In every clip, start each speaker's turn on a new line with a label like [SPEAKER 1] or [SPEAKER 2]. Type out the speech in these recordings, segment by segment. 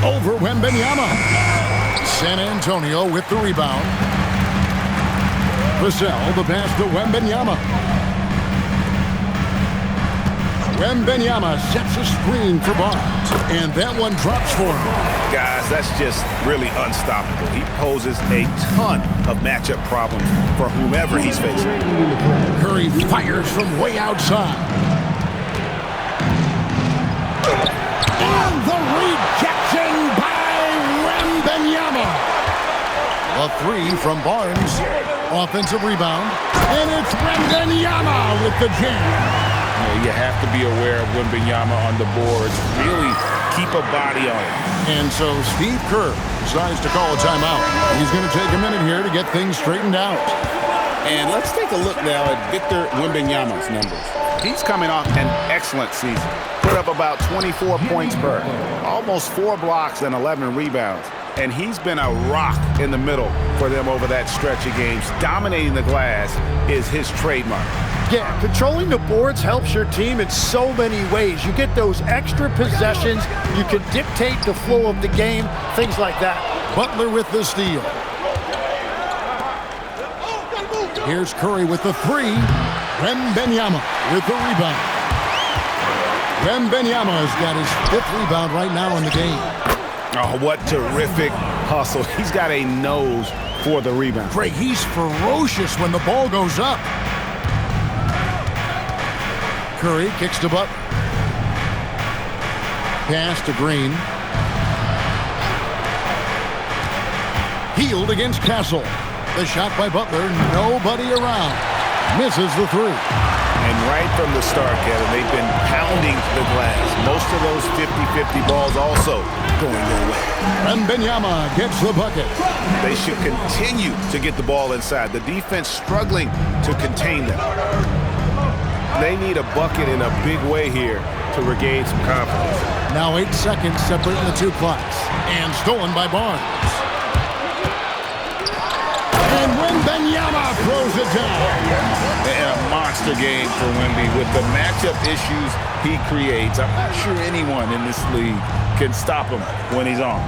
[SPEAKER 1] over Wembanyama. San Antonio with the rebound. Vassell, the pass to Wembanyama. Wembanyama sets a screen for Barnes, and that one drops for him.
[SPEAKER 2] Guys, that's just really unstoppable. He poses a ton of matchup problems for whomever he's facing.
[SPEAKER 1] Curry fires from way outside. And the rejection by Wembanyama. A three from Barnes. Offensive rebound. And it's Wembanyama with the jam.
[SPEAKER 3] You have to be aware of Wembanyama on the boards. Really keep a body on it.
[SPEAKER 1] And so Steve Kerr decides to call a timeout. He's going to take a minute here to get things straightened out.
[SPEAKER 3] And let's take a look now at Victor Wembanyama's numbers.
[SPEAKER 2] He's coming off an excellent season. Put up about 24 points per, almost 4 blocks and 11 rebounds. And he's been a rock in the middle for them over that stretch of games. Dominating the glass is his trademark.
[SPEAKER 4] Yeah, controlling the boards helps your team in so many ways. You get those extra possessions. You can dictate the flow of the game, things like that.
[SPEAKER 1] Butler with the steal. Here's Curry with the three. Wembanyama with the rebound. Wembanyama has got his 5th rebound right now in the game.
[SPEAKER 2] Oh, what terrific hustle. He's got a nose for the rebound.
[SPEAKER 1] Craig, he's ferocious when the ball goes up. Curry kicks to Butler. Pass to Green. Healed against Castle. The shot by Butler, nobody around. Misses the three.
[SPEAKER 2] And right from the start, Kevin, they've been pounding the glass. Most of those 50-50 balls also going their way.
[SPEAKER 1] Wembanyama gets the bucket.
[SPEAKER 2] They should continue to get the ball inside. The defense struggling to contain them. They need a bucket in a big way here to regain some confidence.
[SPEAKER 1] Now 8 seconds separating the two clocks. And stolen by Barnes. And Wembanyama throws it down.
[SPEAKER 3] And a monster game for Wemby with the matchup issues he creates. I'm not sure anyone in this league can stop him when he's on.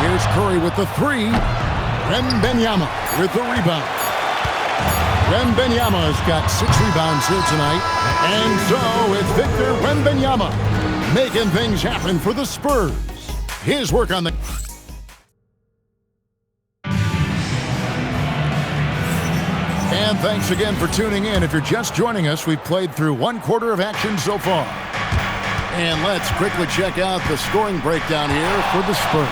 [SPEAKER 1] Here's Curry with the three. Wembanyama with the rebound. Wembanyama's got 6 rebounds here tonight. And so it's Victor Wembanyama making things happen for the Spurs. His work on the... And thanks again for tuning in. If you're just joining us, we've played through 1 quarter of action so far. And let's quickly check out the scoring breakdown here for the Spurs.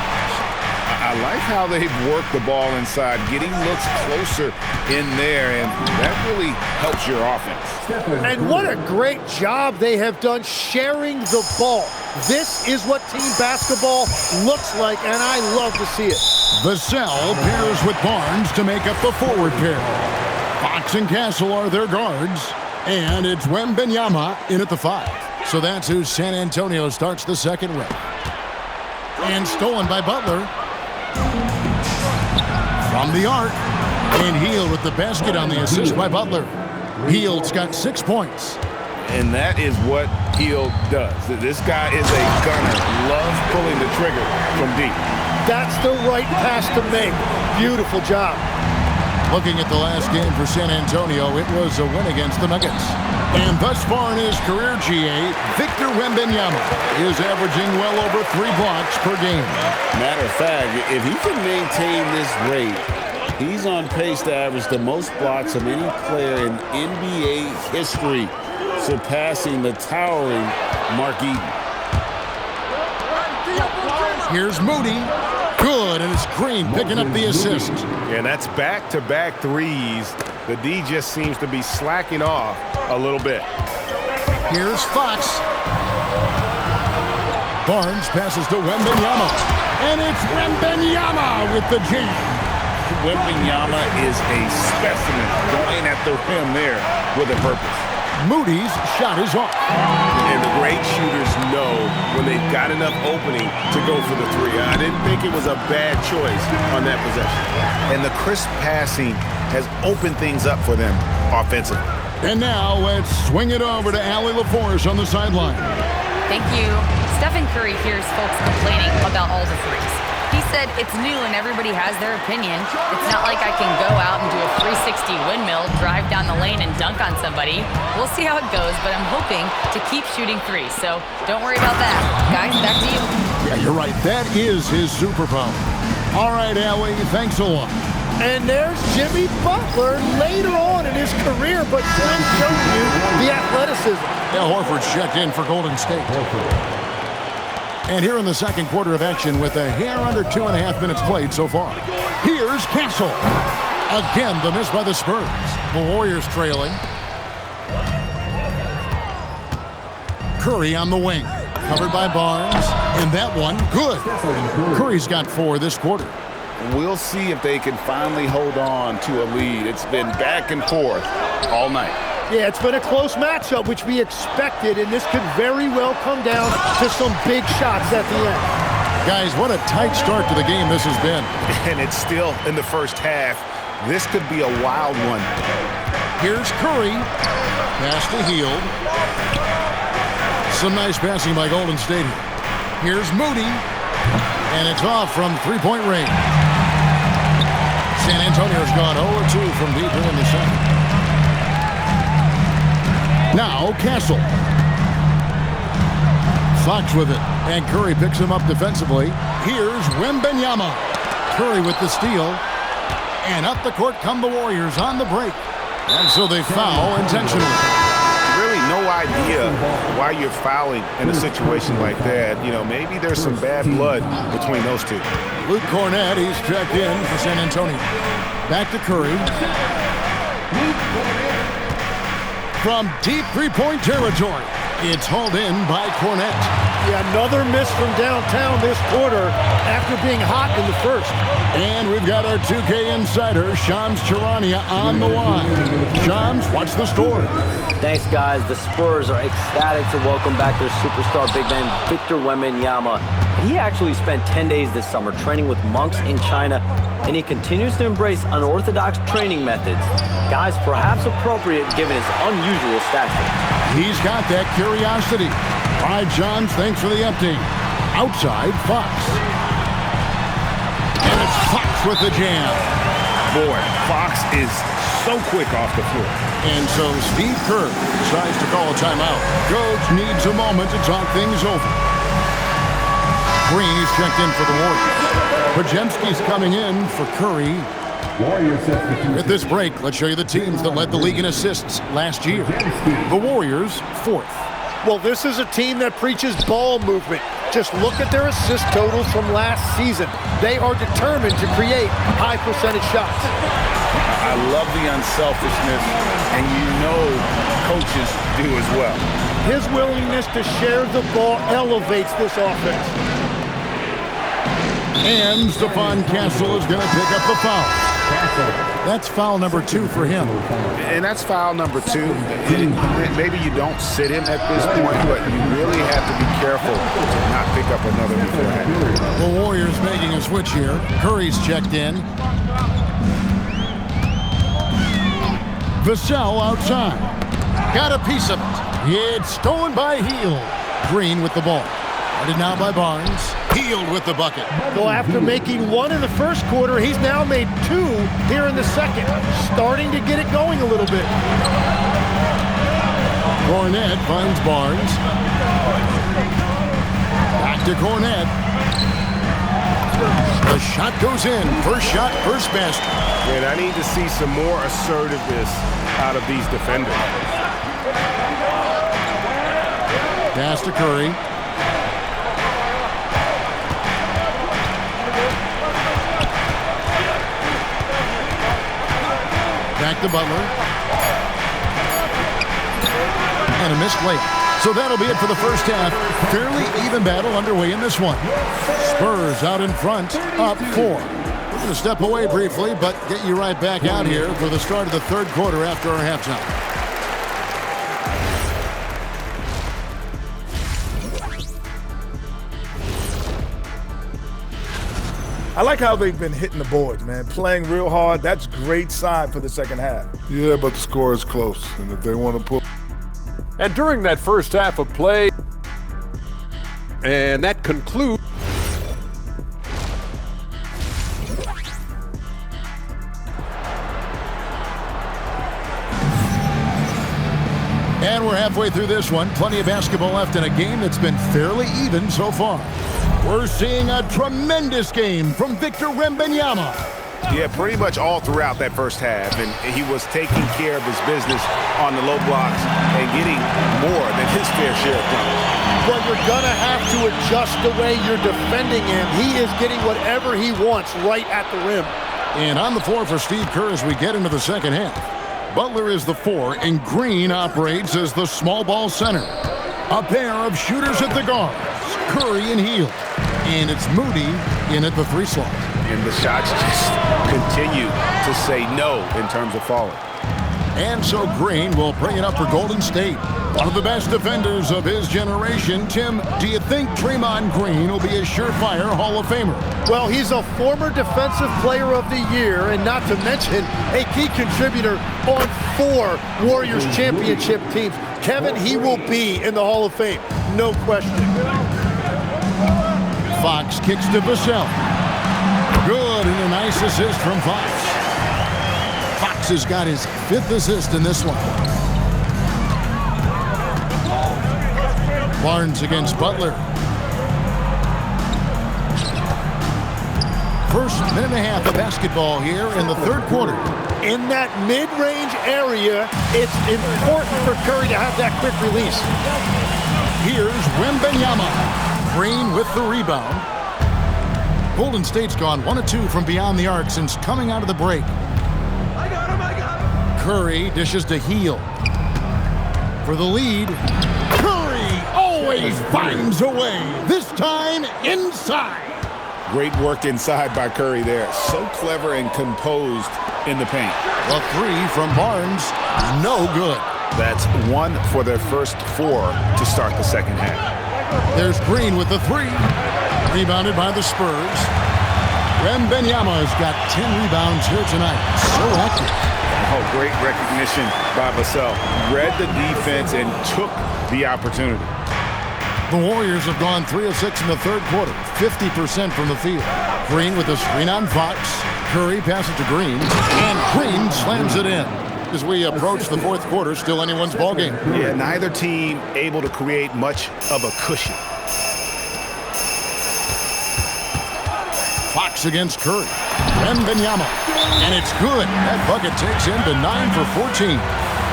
[SPEAKER 3] I like how they've worked the ball inside, getting looks closer in there, and that really helps your offense.
[SPEAKER 4] And what a great job they have done sharing the ball. This is what team basketball looks like, and I love to see it.
[SPEAKER 1] Vassell pairs with Barnes to make up the forward pair. Fox and Castle are their guards, and it's Wembanyama in at the 5. So that's who San Antonio starts the second with. And stolen by Butler. From the arc. And Hield with the basket on the assist by Butler. Hield's got 6 points.
[SPEAKER 2] And that is what Hield does. This guy is a gunner. Loves pulling the trigger from deep.
[SPEAKER 4] That's the right pass to make. Beautiful job.
[SPEAKER 1] Looking at the last game for San Antonio, it was a win against the Nuggets. And thus far in his career GA, Victor Wembanyama is averaging well over 3 blocks per game.
[SPEAKER 3] Matter of fact, if he can maintain this rate, he's on pace to average the most blocks of any player in NBA history, surpassing the towering Mark Eaton.
[SPEAKER 1] Here's Moody. Good, and it's Green picking up the assist.
[SPEAKER 2] And that's back-to-back threes. The D just seems to be slacking off a little bit.
[SPEAKER 1] Here's Fox. Barnes passes to Wembanyama. And it's Wembanyama with the jam.
[SPEAKER 3] Wembanyama is a specimen going at the rim there with a purpose.
[SPEAKER 1] Moody's shot is off.
[SPEAKER 2] And the great shooters know when they've got enough opening to go for the three. I didn't think it was a bad choice on that possession. And the crisp passing has opened things up for them offensively.
[SPEAKER 1] And now let's swing it over to Allie LaForce on the sideline.
[SPEAKER 5] Thank you. Stephen Curry hears folks complaining about all the threes. He said it's new and everybody has their opinion. It's not like I can go out and do a 360 windmill, drive down the lane, and dunk on somebody. We'll see how it goes, but I'm hoping to keep shooting threes, so don't worry about that. Guys, back to you.
[SPEAKER 1] Yeah, you're right. That is his superpower. All right, Allie, thanks a lot.
[SPEAKER 4] And there's Jimmy Butler later on in his career, but Slim showed you the athleticism.
[SPEAKER 1] Yeah, Horford's checked in for Golden State. And here in the second quarter of action with a hair under 2.5 minutes played so far. Here's Castle. Again, the miss by the Spurs. The Warriors trailing. Curry on the wing. Covered by Barnes. And that one, good. Curry's got 4 this quarter.
[SPEAKER 2] We'll see if they can finally hold on to a lead. It's been back and forth all night.
[SPEAKER 4] Yeah, it's been a close matchup, which we expected, and this could very well come down to some big shots at the end.
[SPEAKER 1] Guys, what a tight start to the game this has been.
[SPEAKER 2] And it's still in the first half. This could be a wild one.
[SPEAKER 1] Here's Curry. Pass to Hield. Some nice passing by Golden State. Here's Moody. And it's off from three-point range. San Antonio's gone 0-2 from deep here in the second. Now Castle. Fox with it. And Curry picks him up defensively. Here's Wembanyama. Curry with the steal. And up the court come the Warriors on the break. And so they foul intentionally.
[SPEAKER 2] Really no idea why you're fouling in a situation like that. You know, maybe there's some bad blood between those two.
[SPEAKER 1] Luke Cornett, he's checked in for San Antonio. Back to Curry. From deep three-point territory, it's hauled in by Cornett.
[SPEAKER 4] Yeah, another miss from downtown this quarter after being hot in the first.
[SPEAKER 1] And we've got our 2K insider, Shams Charania, on the line. Shams, what's the story?
[SPEAKER 6] Thanks, guys. The Spurs are ecstatic to welcome back their superstar big man, Victor Wembanyama. He actually spent 10 days this summer training with monks in China, and he continues to embrace unorthodox training methods. Guys, perhaps appropriate given his unusual stature.
[SPEAKER 1] He's got that curiosity. All right, John, thanks for the update. Outside, Fox. And it's Fox with the jam.
[SPEAKER 2] Boy, Fox is so quick off the floor.
[SPEAKER 1] And so Steve Kerr decides to call a timeout. Coach needs a moment to talk things over. Green is checked in for the Warriors. Podziemski's coming in for Curry. At this break, let's show you the teams that led the league in assists last year. The Warriors, 4th.
[SPEAKER 4] Well, this is a team that preaches ball movement. Just look at their assist totals from last season. They are determined to create high percentage shots.
[SPEAKER 2] I love the unselfishness, and you know coaches do as well.
[SPEAKER 4] His willingness to share the ball elevates this offense.
[SPEAKER 1] And Stephon Castle is going to pick up the foul. That's foul number 2 for him.
[SPEAKER 2] And that's foul number 2. Maybe you don't sit him at this point, but you really have to be careful to not pick up another beforehand.
[SPEAKER 1] The Warriors making a switch here. Curry's checked in. Vassell outside. Got a piece of it. It's stolen by Hield. Green with the ball. Guarded now by Barnes. Hield with the bucket.
[SPEAKER 4] Well, after making 1 in the first quarter, he's now made 2 here in the second. Starting to get it going a little bit.
[SPEAKER 1] Cornett finds Barnes. Back to Cornett. The shot goes in. First shot, first basket.
[SPEAKER 2] And I need to see some more assertiveness out of these defenders.
[SPEAKER 1] Pass to Curry. Back to Butler. And a missed late. So that'll be it for the first half. Fairly even battle underway in this one. Spurs out in front, up 4. We're going to step away briefly, but get you right back out here for the start of the third quarter after our halftime.
[SPEAKER 7] I like how they've been hitting the boards, man. Playing real hard. That's great sign for the second half.
[SPEAKER 8] Yeah, but the score is close. And if they want to pull...
[SPEAKER 9] And during that first half of play... And that concludes.
[SPEAKER 1] And we're halfway through this one. Plenty of basketball left in a game that's been fairly even so far. We're seeing a tremendous game from Victor Wembanyama.
[SPEAKER 2] Yeah, pretty much all throughout that first half. And he was taking care of his business on the low blocks and getting more than his fair share of dunks.
[SPEAKER 4] Well, you're going to have to adjust the way you're defending him. He is getting whatever he wants right at the rim.
[SPEAKER 1] And on the floor for Steve Kerr as we get into the second half. Butler is the 4, and Green operates as the small ball center. A pair of shooters at the guards, Curry and Hield. And it's Moody in at the 3 slot.
[SPEAKER 2] And the shots just continue to say no in terms of falling.
[SPEAKER 1] And so Green will bring it up for Golden State. One of the best defenders of his generation. Tim, do you think Draymond Green will be a surefire Hall of Famer?
[SPEAKER 4] Well, he's a former Defensive Player of the Year, and not to mention a key contributor on 4 Warriors championship teams. Kevin, he will be in the Hall of Fame, no question.
[SPEAKER 1] Fox kicks to Vassell. Good, and a nice assist from Fox. Fox has got his 5th assist in this one. Barnes against Butler. First minute and a half of basketball here in the third quarter.
[SPEAKER 4] In that mid-range area, it's important for Curry to have that quick release.
[SPEAKER 1] Here's Wembanyama. Green with the rebound. Golden State's gone 1 of 2 from beyond the arc since coming out of the break.
[SPEAKER 10] I got him.
[SPEAKER 1] Curry dishes to Hield. For the lead, Curry always finds a way. This time inside.
[SPEAKER 2] Great work inside by Curry there. So clever and composed in the paint.
[SPEAKER 1] A 3 from Barnes, no good.
[SPEAKER 2] That's 1 for their first 4 to start the second half.
[SPEAKER 1] There's Green with the 3. Rebounded by the Spurs. Wembanyama has got 10 rebounds here tonight. So active.
[SPEAKER 2] Oh, great recognition by Vassell. Read the defense and took the opportunity.
[SPEAKER 1] The Warriors have gone 3 of 6 in the third quarter, 50% from the field. Green with a screen on Fox. Curry passes to Green, and Green slams it in. As we approach the fourth quarter, still anyone's ballgame.
[SPEAKER 2] Yeah, neither team able to create much of a cushion.
[SPEAKER 1] Fox against Curry. Wembanyama. And it's good. That bucket takes him to 9 for 14.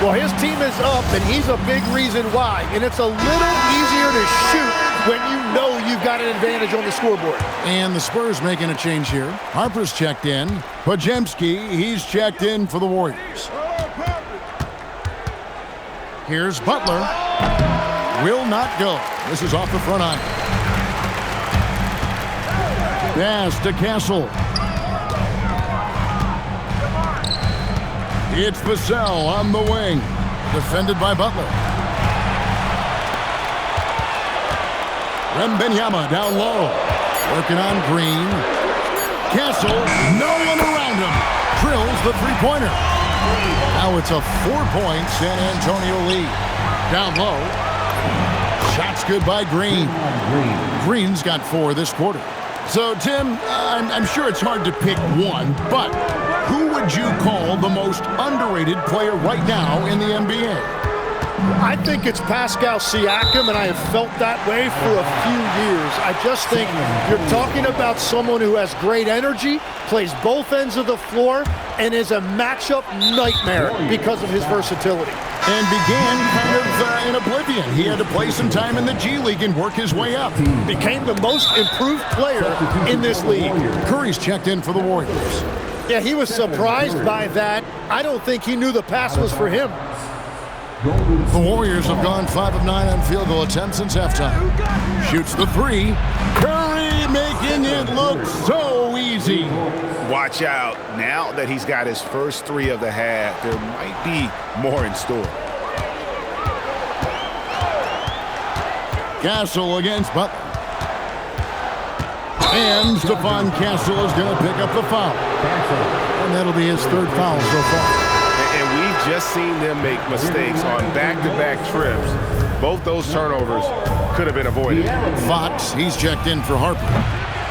[SPEAKER 4] Well, his team is up, and he's a big reason why. And it's a little easier to shoot when you know you've got an advantage on the scoreboard.
[SPEAKER 1] And the Spurs making a change here. Harper's checked in. Podziemski, he's checked in for the Warriors. Here's Butler. Will not go. This is off the front iron. Pass to Castle. It's Vassell on the wing. Defended by Butler. Wembanyama down low. Working on Green. Castle, no one around him. Drills the three-pointer. Now it's a 4-point San Antonio lead. Down low. Shots good by Green. Green's got 4 this quarter. So, Tim, I'm sure it's hard to pick one, but who would you call the most underrated player right now in the NBA?
[SPEAKER 4] I think it's Pascal Siakam, and I have felt that way for a few years. I just think you're talking about someone who has great energy, plays both ends of the floor, and is a matchup nightmare because of his versatility.
[SPEAKER 1] And began kind of in oblivion. He had to play some time in the G League and work his way up.
[SPEAKER 4] Became the most improved player in this league.
[SPEAKER 1] Curry's checked in for the Warriors.
[SPEAKER 4] Yeah, he was surprised by that. I don't think he knew the pass was for him.
[SPEAKER 1] The Warriors have gone 5 of 9 on field goal attempts since halftime. Shoots the 3. Curry making it look so easy.
[SPEAKER 2] Watch out. Now that he's got his first 3 of the half, there might be more in store.
[SPEAKER 1] Castle against Butler. And Stephon Castle is going to pick up the foul. And that'll be his 3rd foul so far.
[SPEAKER 2] And we've just seen them make mistakes on back-to-back trips. Both those turnovers could have been avoided.
[SPEAKER 1] Fox, he's checked in for Harper.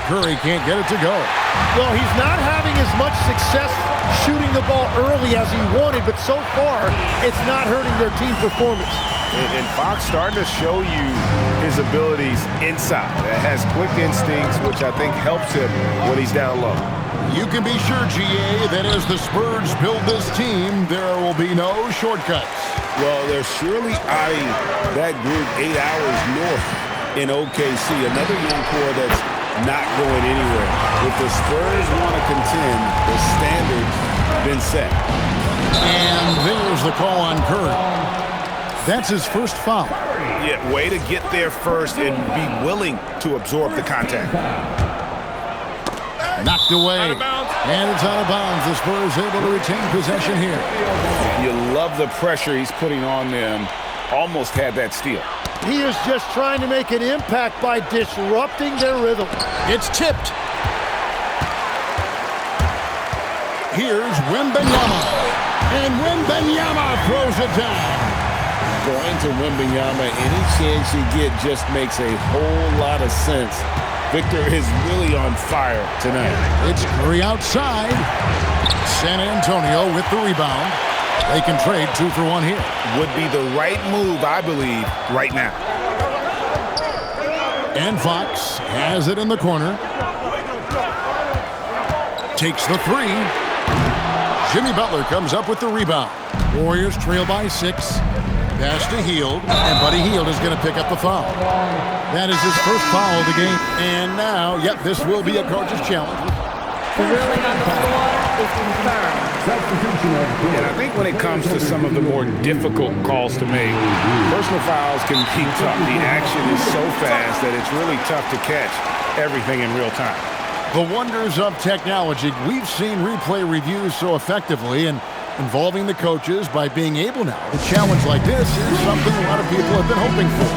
[SPEAKER 1] Curry can't get it to go.
[SPEAKER 4] Well, he's not having as much success shooting the ball early as he wanted, but so far, it's not hurting their team performance.
[SPEAKER 2] And Fox starting to show you his abilities inside. Has quick instincts, which I think helps him when he's down low.
[SPEAKER 1] You can be sure, GA, that as the Spurs build this team, there will be no shortcuts.
[SPEAKER 3] Well, they're surely eyeing that group 8 hours north in OKC. Another young core that's not going anywhere. If the Spurs want to contend, the standard's been set.
[SPEAKER 1] And there's the call on Curry. That's his first foul.
[SPEAKER 2] Yeah, way to get there first and be willing to absorb the contact.
[SPEAKER 1] Knocked away. And it's out of bounds. The Spurs able to retain possession here.
[SPEAKER 2] You love the pressure he's putting on them. Almost had that steal.
[SPEAKER 4] He is just trying to make an impact by disrupting their rhythm.
[SPEAKER 1] It's tipped. Here's Wembanyama. And Wembanyama throws it down.
[SPEAKER 3] Going to Wembanyama, any chance you get just makes a whole lot of sense. Victor is really on fire tonight.
[SPEAKER 1] It's Curry outside. San Antonio with the rebound. They can trade 2 for 1 here.
[SPEAKER 2] Would be the right move, I believe, right now.
[SPEAKER 1] And Fox has it in the corner. Takes the 3. Jimmy Butler comes up with the rebound. Warriors trail by 6. Pass to Hield, and Buddy Hield is going to pick up the foul. That is his first foul of the game. And now, this will be a coach's challenge.
[SPEAKER 9] Ruling on the floor is confirmed.
[SPEAKER 2] And I think when it comes to some of the more difficult calls to make, personal fouls can be tough. The action is so fast that it's really tough to catch everything in real time.
[SPEAKER 1] The wonders of technology. We've seen replay reviews so effectively and involving the coaches by being able now. A challenge like this is something a lot of people have been hoping for.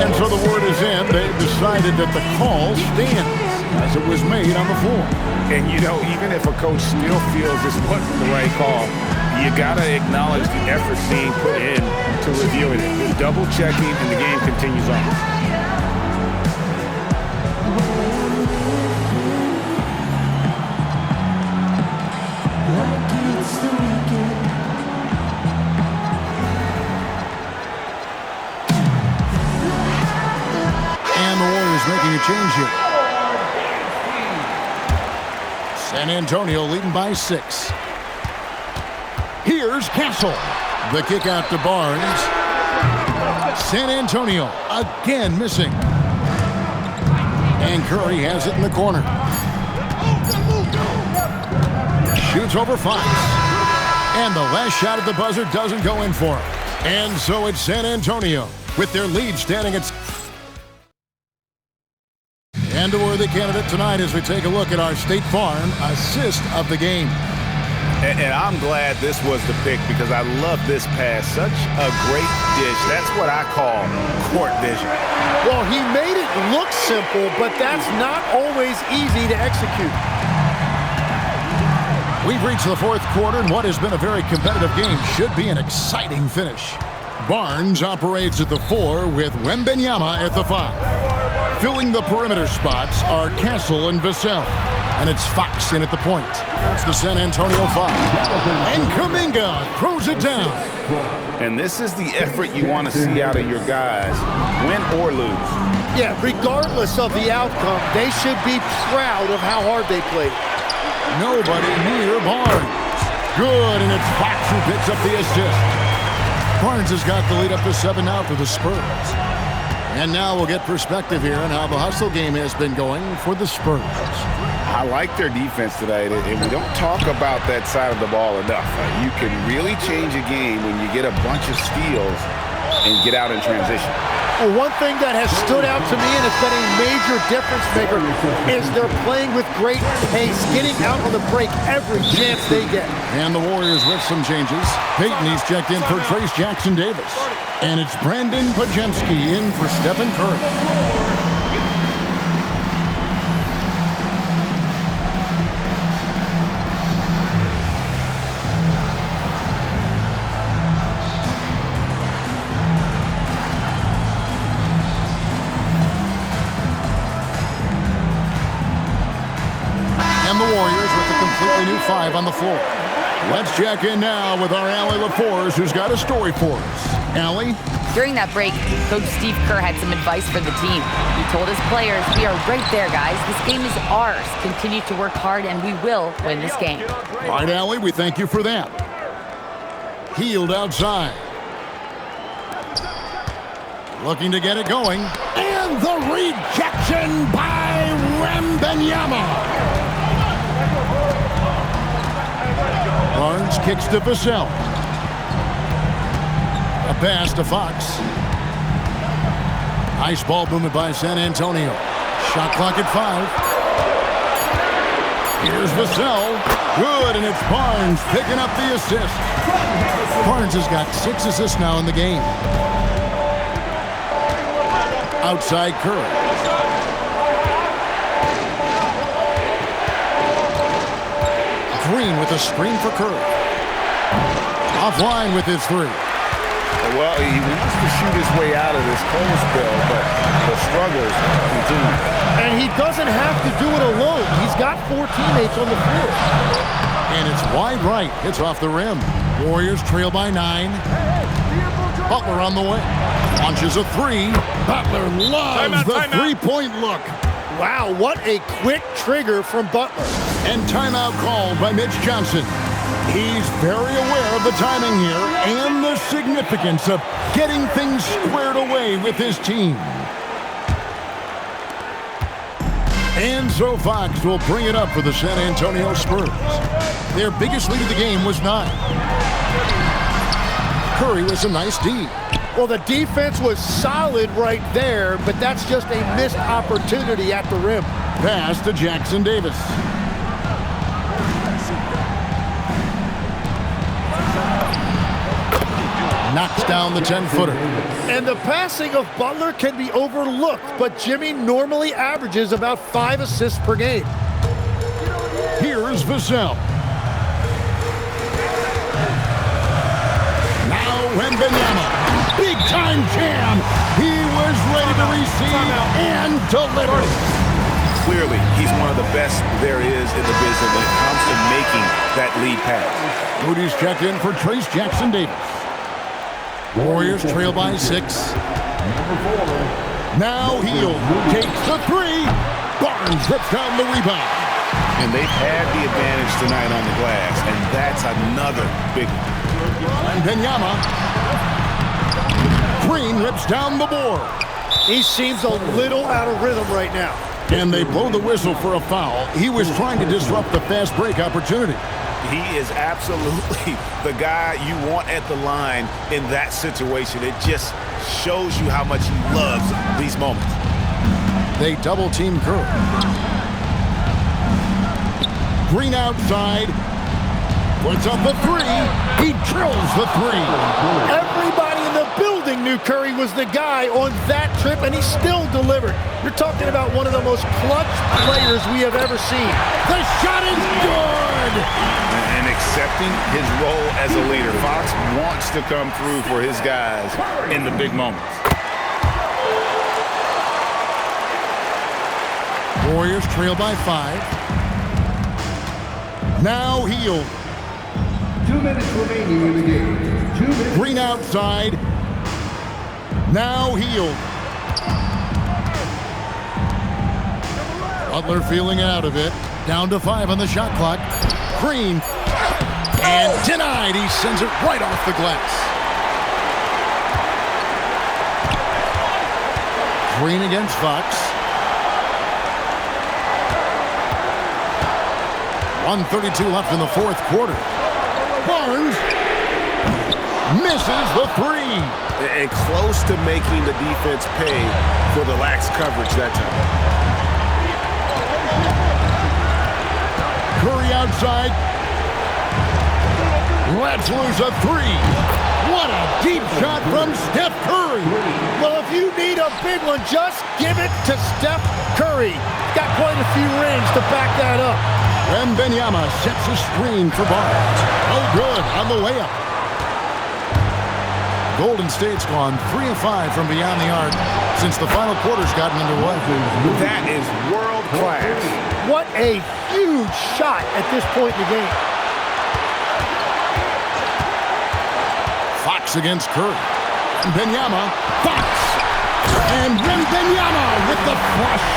[SPEAKER 1] And so the word is in. They've decided that the call stands as it was made on the floor.
[SPEAKER 2] And, even if a coach still feels this wasn't the right call, you got to acknowledge the effort being put in to reviewing it. Double checking, and the game continues on.
[SPEAKER 1] Making a change here. San Antonio leading by 6. Here's Castle. The kick out to Barnes. San Antonio again missing. And Curry has it in the corner. Shoots over Fox. And the last shot at the buzzer doesn't go in for him. And so it's San Antonio with their lead standing at... And a worthy candidate tonight as we take a look at our State Farm assist of the game.
[SPEAKER 2] And I'm glad this was the pick because I love this pass. Such a great dish. That's what I call court vision.
[SPEAKER 4] Well, he made it look simple, but that's not always easy to execute.
[SPEAKER 1] We've reached the 4th quarter, and what has been a very competitive game should be an exciting finish. Barnes operates at the 4 with Wembanyama at the 5. Filling the perimeter spots are Castle and Vassell. And it's Fox in at the point. It's the San Antonio 5. And Kuminga throws it down.
[SPEAKER 2] And this is the effort you want to see out of your guys, win or lose.
[SPEAKER 4] Yeah, regardless of the outcome, they should be proud of how hard they played.
[SPEAKER 1] Nobody near Barnes. Good, and it's Fox who picks up the assist. Barnes has got the lead up to 7 now for the Spurs. And now we'll get perspective here on how the hustle game has been going for the Spurs.
[SPEAKER 2] I like their defense today, and we don't talk about that side of the ball enough. You can really change a game when you get a bunch of steals and get out in transition.
[SPEAKER 4] Well, one thing that has stood out to me, and it's been a major difference maker, is they're playing with great pace, getting out on the break every chance they get.
[SPEAKER 1] And the Warriors with some changes. Peyton, he's checked in for Trace Jackson-Davis. And it's Brandon Podziemski in for Stephen Curry. completely new 5 on the floor. Let's check in now with our Allie LaForce, who's got a story for us. Allie?
[SPEAKER 5] During that break, Coach Steve Kerr had some advice for the team. He told his players, "We are right there, guys. This game is ours. Continue to work hard, and we will win this game."
[SPEAKER 1] All right, Allie, we thank you for that. Hield outside. Looking to get it going. And the rejection by Wembanyama. Barnes kicks to Vassell. A pass to Fox. Nice ball movement by San Antonio. Shot clock at 5. Here's Vassell. Good, and it's Barnes picking up the assist. Barnes has got 6 assists now in the game. Outside Curry. Green with a screen for Curry. Offline with his 3.
[SPEAKER 2] Well, he wants to shoot his way out of this cold spell, but the struggles continue.
[SPEAKER 4] And he doesn't have to do it alone. He's got 4 teammates on the floor.
[SPEAKER 1] And it's wide right. It's off the rim. Warriors trail by 9. Butler on the way. Launches a 3. Butler loves the three-point look.
[SPEAKER 4] Wow, what a quick trigger from Butler.
[SPEAKER 1] And timeout called by Mitch Johnson. He's very aware of the timing here and the significance of getting things squared away with his team. And so Fox will bring it up for the San Antonio Spurs. Their biggest lead of the game was 9. Curry with some nice D.
[SPEAKER 4] Well, the defense was solid right there, but that's just a missed opportunity at the rim.
[SPEAKER 1] Pass to Jackson Davis. Knocks down the 10-footer.
[SPEAKER 4] And the passing of Butler can be overlooked, but Jimmy normally averages about 5 assists per game.
[SPEAKER 1] Here's Vassell. Now Wembanyama. Big-time jam. He was ready to receive and deliver.
[SPEAKER 2] Clearly, he's one of the best there is in the business when it comes to making that lead pass.
[SPEAKER 1] Moody's checked in for Trace Jackson Davis. Warriors trail by 6. Now Hield takes the 3. Barnes rips down the rebound.
[SPEAKER 2] And they've had the advantage tonight on the glass, and that's another big one.
[SPEAKER 1] Wembanyama. Green rips down the board.
[SPEAKER 4] He seems a little out of rhythm right now.
[SPEAKER 1] And they blow the whistle for a foul. He was trying to disrupt the fast break opportunity.
[SPEAKER 2] He is absolutely the guy you want at the line in that situation. It just shows you how much he loves these moments.
[SPEAKER 1] They double-team Curry. Green outside. Puts up the 3. He drills the 3.
[SPEAKER 4] Everybody in the building knew Curry was the guy on that trip, and he still delivered. You're talking about one of the most clutch players we have ever seen.
[SPEAKER 1] The shot is good!
[SPEAKER 2] And accepting his role as a leader. Fox wants to come through for his guys in the big moments.
[SPEAKER 1] Warriors trail by 5. Now Hield.
[SPEAKER 10] 2 minutes remaining in the game. 2 minutes.
[SPEAKER 1] Green outside. Now Hield. Butler feeling out of it. Down to 5 on the shot clock. Green. And denied. He sends it right off the glass. Green against Fox. 1:32 left in the 4th quarter. Barnes misses the 3.
[SPEAKER 2] And close to making the defense pay for the lax coverage that time.
[SPEAKER 1] Curry outside. Lets loose a 3. What a deep shot from Steph Curry.
[SPEAKER 4] Well, if you need a big one, just give it to Steph Curry. Got quite a few rings to back that up.
[SPEAKER 1] Wembanyama sets a screen for Barnes. Oh, good on the layup. Golden State's gone 3 of 5 from beyond the arc since the final quarter's gotten underway.
[SPEAKER 2] That is world class.
[SPEAKER 4] What a huge shot at this point in the game.
[SPEAKER 1] Fox against Curry. Wembanyama, Fox. And Wembanyama with the flush.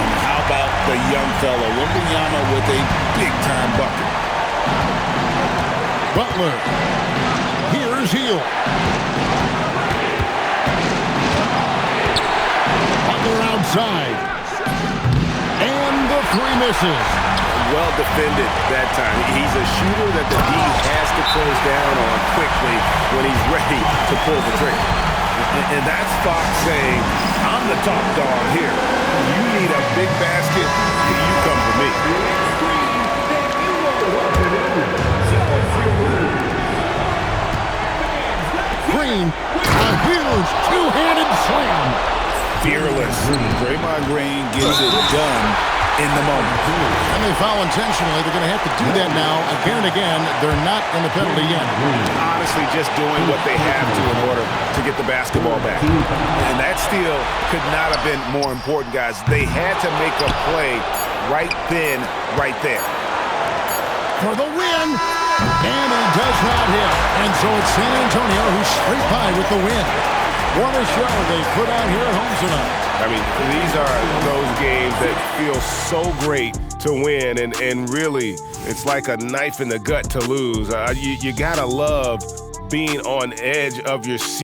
[SPEAKER 3] And how about the young fella, Wembanyama with a big-time bucket.
[SPEAKER 1] Butler. Here's Hield. Butler outside. And the three misses.
[SPEAKER 2] Well defended that time. He's a shooter that the D has to close down on quickly when he's ready to pull the trigger. And that's Fox saying, I'm the top dog here. You need a big basket, you come to me.
[SPEAKER 1] Green, a huge two-handed slam.
[SPEAKER 2] Fearless. Draymond Green gets it done in the moment.
[SPEAKER 1] And they foul intentionally. They're going to have to do that now again and again. They're not in the penalty yet.
[SPEAKER 2] Honestly, just doing what they have to in order to get the basketball back. And that steal could not have been more important, guys. They had to make a play right then, right there.
[SPEAKER 1] For the win. And he does not hit. And so it's San Antonio who's straight by with the win. What a show they put out here at home tonight.
[SPEAKER 2] I mean, these are those games that feel so great to win, and really, it's like a knife in the gut to lose. You gotta love being on edge of your seat.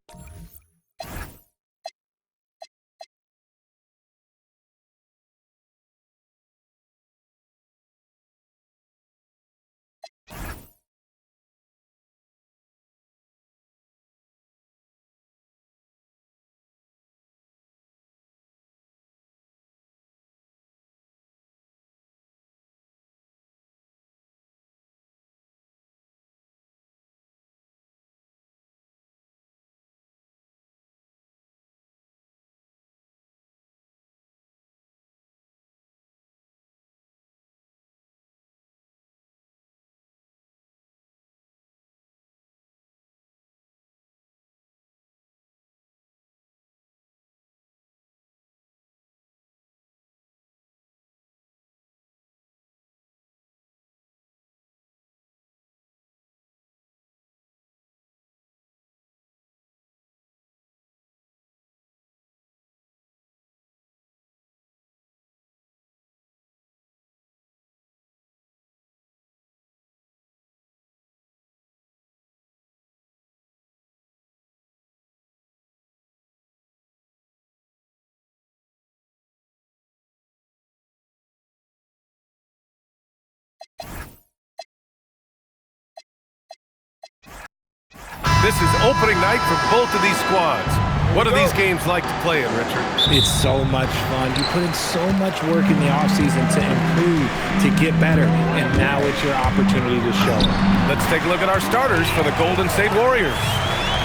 [SPEAKER 11] This is opening night for both of these squads. What are these games like to play in, Richard?
[SPEAKER 12] It's so much fun. You put in so much work in the offseason to improve, to get better, and now it's your opportunity to show it.
[SPEAKER 11] Let's take a look at our starters for the Golden State Warriors.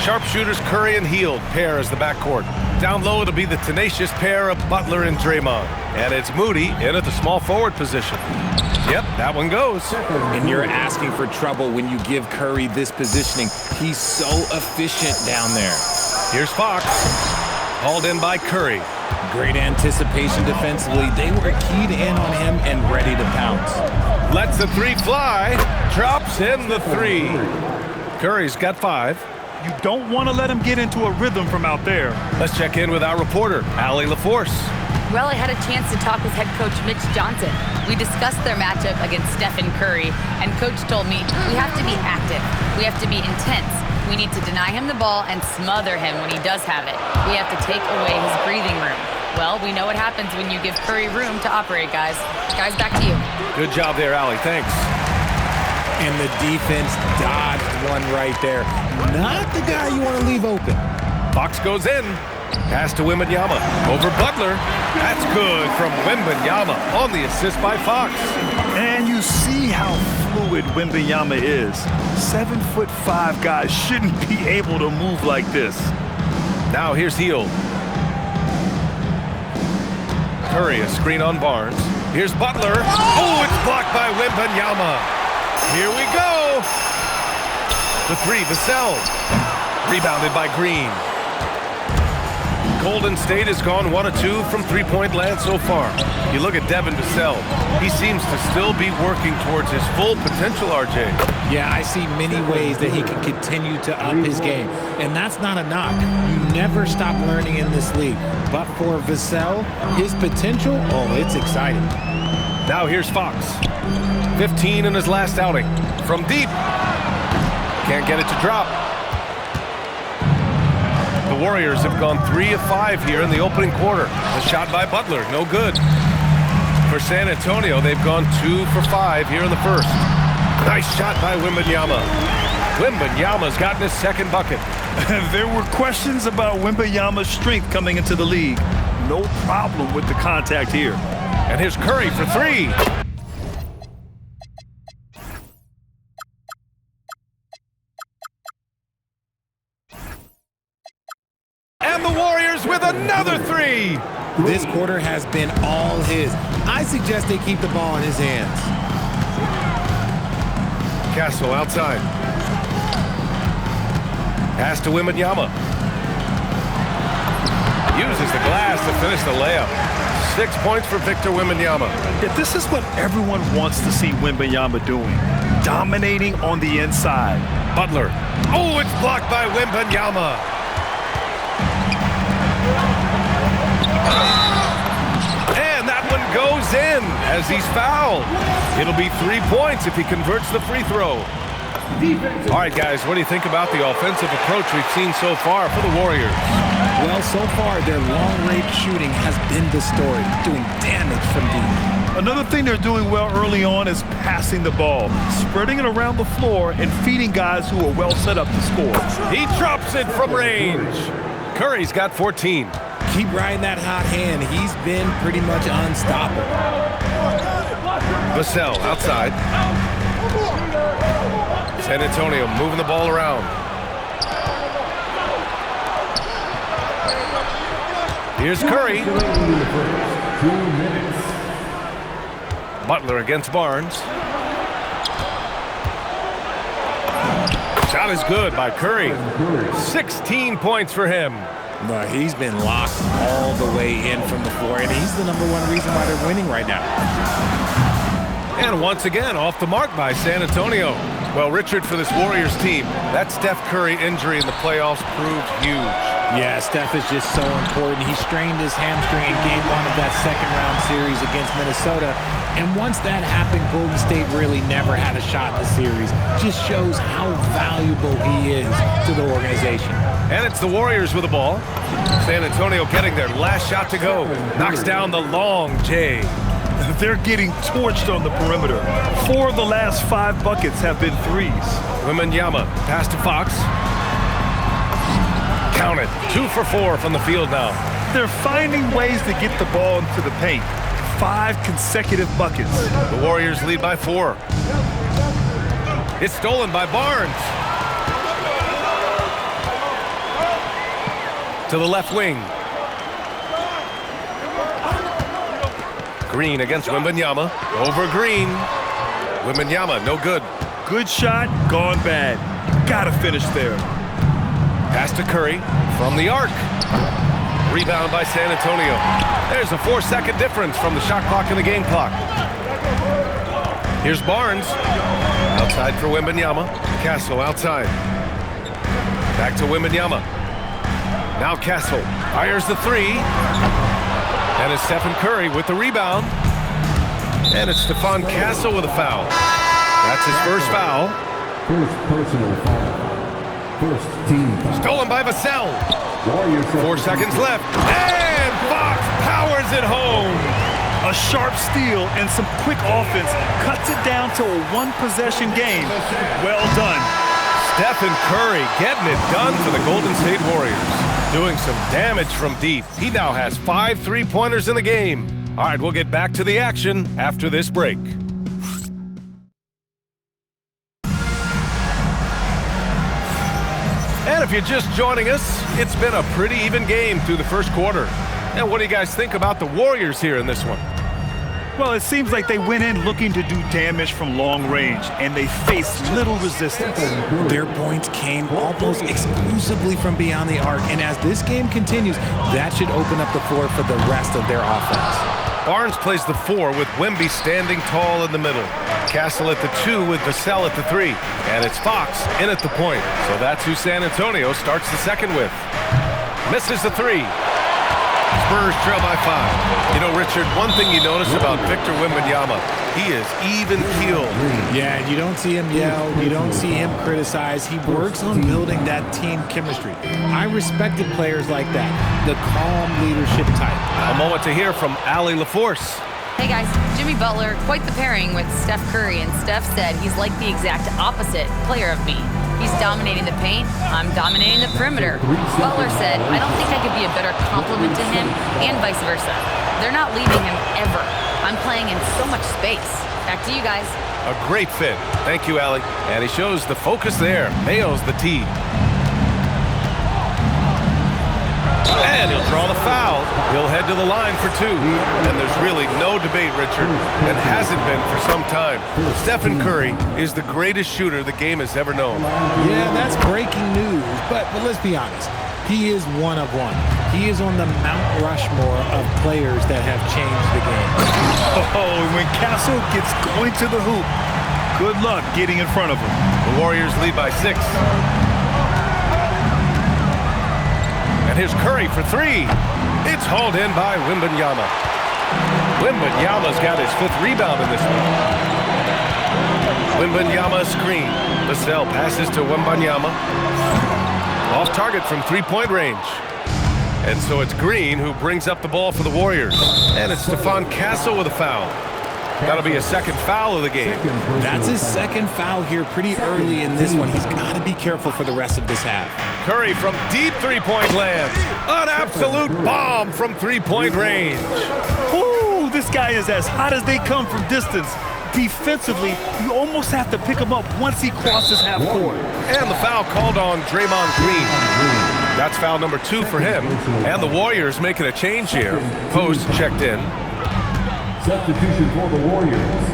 [SPEAKER 11] Sharpshooters Curry and Hield pair as the backcourt. Down low, it'll be the tenacious pair of Butler and Draymond. And it's Moody in at the small forward position. Yep, that one goes.
[SPEAKER 12] And you're asking for trouble when you give Curry this positioning. He's so efficient down there.
[SPEAKER 11] Here's Fox, hauled in by Curry.
[SPEAKER 12] Great anticipation defensively. They were keyed in on him and ready to pounce.
[SPEAKER 11] Lets the three fly, drops in the three. Curry's got 5.
[SPEAKER 13] You don't want to let him get into a rhythm from out there.
[SPEAKER 11] Let's check in with our reporter, Allie LaForce.
[SPEAKER 5] Well, I had a chance to talk with head coach Mitch Johnson. We discussed their matchup against Stephen Curry, and coach told me we have to be active. We have to be intense. We need to deny him the ball and smother him when he does have it. We have to take away his breathing room. Well, we know what happens when you give Curry room to operate, guys. Guys, back to you.
[SPEAKER 11] Good job there, Allie. Thanks.
[SPEAKER 12] And the defense dodged one right there. Not the guy you want to leave open.
[SPEAKER 11] Fox goes in. Pass to Wembanyama. Over Butler. That's good from Wembanyama on the assist by Fox.
[SPEAKER 13] And you see how fluid Wembanyama is. 7'5" guys shouldn't be able to move like this.
[SPEAKER 11] Now here's Hield. Curry, a screen on Barnes. Here's Butler. Oh, it's blocked by Wembanyama. Here we go. The three, Vassell. Rebounded by Green. Golden State has gone 1 of 2 from three-point land so far. You look at Devin Vassell. He seems to still be working towards his full potential, RJ.
[SPEAKER 12] Yeah, I see many ways that he can continue to up his game. And that's not a knock. You never stop learning in this league. But for Vassell, his potential, oh, it's exciting.
[SPEAKER 11] Now here's Fox. 15 in his last outing. From deep. Can't get it to drop. The Warriors have gone 3 of 5 here in the opening quarter. The shot by Butler, no good. For San Antonio, they've gone 2 for 5 here in the first. Nice shot by Wembanyama. Wembanyama's gotten his second bucket.
[SPEAKER 13] There were questions about Wembanyama's strength coming into the league. No problem with the contact here.
[SPEAKER 11] And here's Curry for 3. And the Warriors with another 3.
[SPEAKER 12] This quarter has been all his. I suggest they keep the ball in his hands.
[SPEAKER 11] Castle outside. Pass to Wembanyama. Uses the glass to finish the layup. 6 points for Victor Wembanyama.
[SPEAKER 13] Yeah, this is what everyone wants to see Wembanyama doing. Dominating on the inside.
[SPEAKER 11] Butler. Oh, it's blocked by Wembanyama. And that one goes in as he's fouled. It'll be 3 points if he converts the free throw. All right, guys, what do you think about the offensive approach we've seen so far for the Warriors?
[SPEAKER 12] Well, so far, their long-range shooting has been the story, doing damage from deep.
[SPEAKER 13] Another thing they're doing well early on is passing the ball, spreading it around the floor and feeding guys who are well set up to score.
[SPEAKER 11] He drops it from range. Curry's got 14.
[SPEAKER 12] Keep riding that hot hand. He's been pretty much unstoppable.
[SPEAKER 11] Vassell outside. San Antonio moving the ball around. Here's Curry.
[SPEAKER 10] 2 minutes.
[SPEAKER 11] Butler against Barnes. Shot is good by Curry. 16 points for him.
[SPEAKER 12] No, he's been locked all the way in from the floor, and he's the #1 reason why they're winning right now.
[SPEAKER 11] And once again, off the mark by San Antonio. Well, Richard, for this Warriors team, that Steph Curry injury in the playoffs proved huge.
[SPEAKER 12] Yeah, Steph is just so important. He strained his hamstring in game 1 of that second-round series against Minnesota. And once that happened, Golden State really never had a shot in the series. Just shows how valuable he is to the organization.
[SPEAKER 11] And it's the Warriors with the ball. San Antonio getting their last shot to go. Knocks down the long J.
[SPEAKER 13] They're getting torched on the perimeter. 4 of the last 5 buckets have been threes.
[SPEAKER 11] Wembanyama, pass to Fox. Count it. 2 for 4 from the field now.
[SPEAKER 13] They're finding ways to get the ball into the paint. 5 consecutive buckets.
[SPEAKER 11] The Warriors lead by 4. It's stolen by Barnes. To the left wing. Green against Wembanyama. Over Green. Wembanyama, no good.
[SPEAKER 13] Good shot, gone bad. Gotta finish there.
[SPEAKER 11] Pass to Curry from the arc. Rebound by San Antonio. There's a 4-second difference from the shot clock and the game clock. Here's Barnes. Outside for Wembanyama. Castle outside. Back to Wembanyama. Now Castle fires the 3. And it's Stephen Curry with the rebound. And it's Stephon Castle with a foul. That's his first foul.
[SPEAKER 10] First personal foul. First team foul.
[SPEAKER 11] Stolen by Vassell.
[SPEAKER 10] Warriors
[SPEAKER 11] 4 seconds left. And Fox powers it home.
[SPEAKER 13] A sharp steal and some quick offense cuts it down to a 1-possession game. Well done.
[SPEAKER 11] Stephen Curry getting it done for the Golden State Warriors. Doing some damage from deep. He now has 5 3-pointers in the game. All right, we'll get back to the action after this break. And if you're just joining us, it's been a pretty even game through the first quarter. And what do you guys think about the Warriors here in this one?
[SPEAKER 13] Well, it seems like they went in looking to do damage from long range, and they faced little resistance.
[SPEAKER 12] Their points came almost exclusively from beyond the arc, and as this game continues, that should open up the floor for the rest of their offense.
[SPEAKER 11] Barnes plays the 4 with Wemby standing tall in the middle. Castle at the 2 with Vassell at the 3. And it's Fox in at the point. So that's who San Antonio starts the second with. Misses the 3. Spurs trail by 5. You know, Richard, one thing you notice about Victor Wembanyama, he is even-keeled.
[SPEAKER 12] Yeah, you don't see him yell. You don't see him criticize. He works on building that team chemistry. I respected players like that, the calm leadership type.
[SPEAKER 11] A moment to hear from Allie LaForce.
[SPEAKER 5] Hey guys, Jimmy Butler, quite the pairing with Steph Curry, and Steph said he's like the exact opposite player of me. He's dominating the paint, I'm dominating the perimeter. Butler said, I don't think I could be a better complement to him, and vice versa. They're not leaving him ever. I'm playing in so much space. Back to you guys.
[SPEAKER 11] A great fit. Thank you, Allie. And he shows the focus there. Nails the tee. And he'll draw the foul. He'll head to the line for 2. And there's really no debate, Richard, and hasn't been for some time. Stephen Curry is the greatest shooter the game has ever known.
[SPEAKER 12] Yeah, that's breaking news, but let's be honest. He is one of one. He is on the Mount Rushmore of players that have changed the game.
[SPEAKER 13] Oh, when Castle gets going to the hoop, good luck getting in front of him.
[SPEAKER 11] The Warriors lead by 6. And here's Curry for 3. It's hauled in by Wembanyama. Wembanyama's got his 5th rebound in this one. Wembanyama screen. Vassell passes to Wembanyama. Off target from 3-point range. And so it's Green who brings up the ball for the Warriors. And it's Stephon Castle with a foul. That'll be a second foul of the game.
[SPEAKER 12] That's his second foul here pretty early in this one. He's got to be careful for the rest of this half.
[SPEAKER 11] Curry from deep 3-point land. An absolute bomb from 3-point range.
[SPEAKER 13] Ooh, this guy is as hot as they come from distance. Defensively, you almost have to pick him up once he crosses half court.
[SPEAKER 11] And the foul called on Draymond Green. That's foul number 2 for him. And the Warriors making a change here. Post checked in.
[SPEAKER 10] Substitution for the Warriors.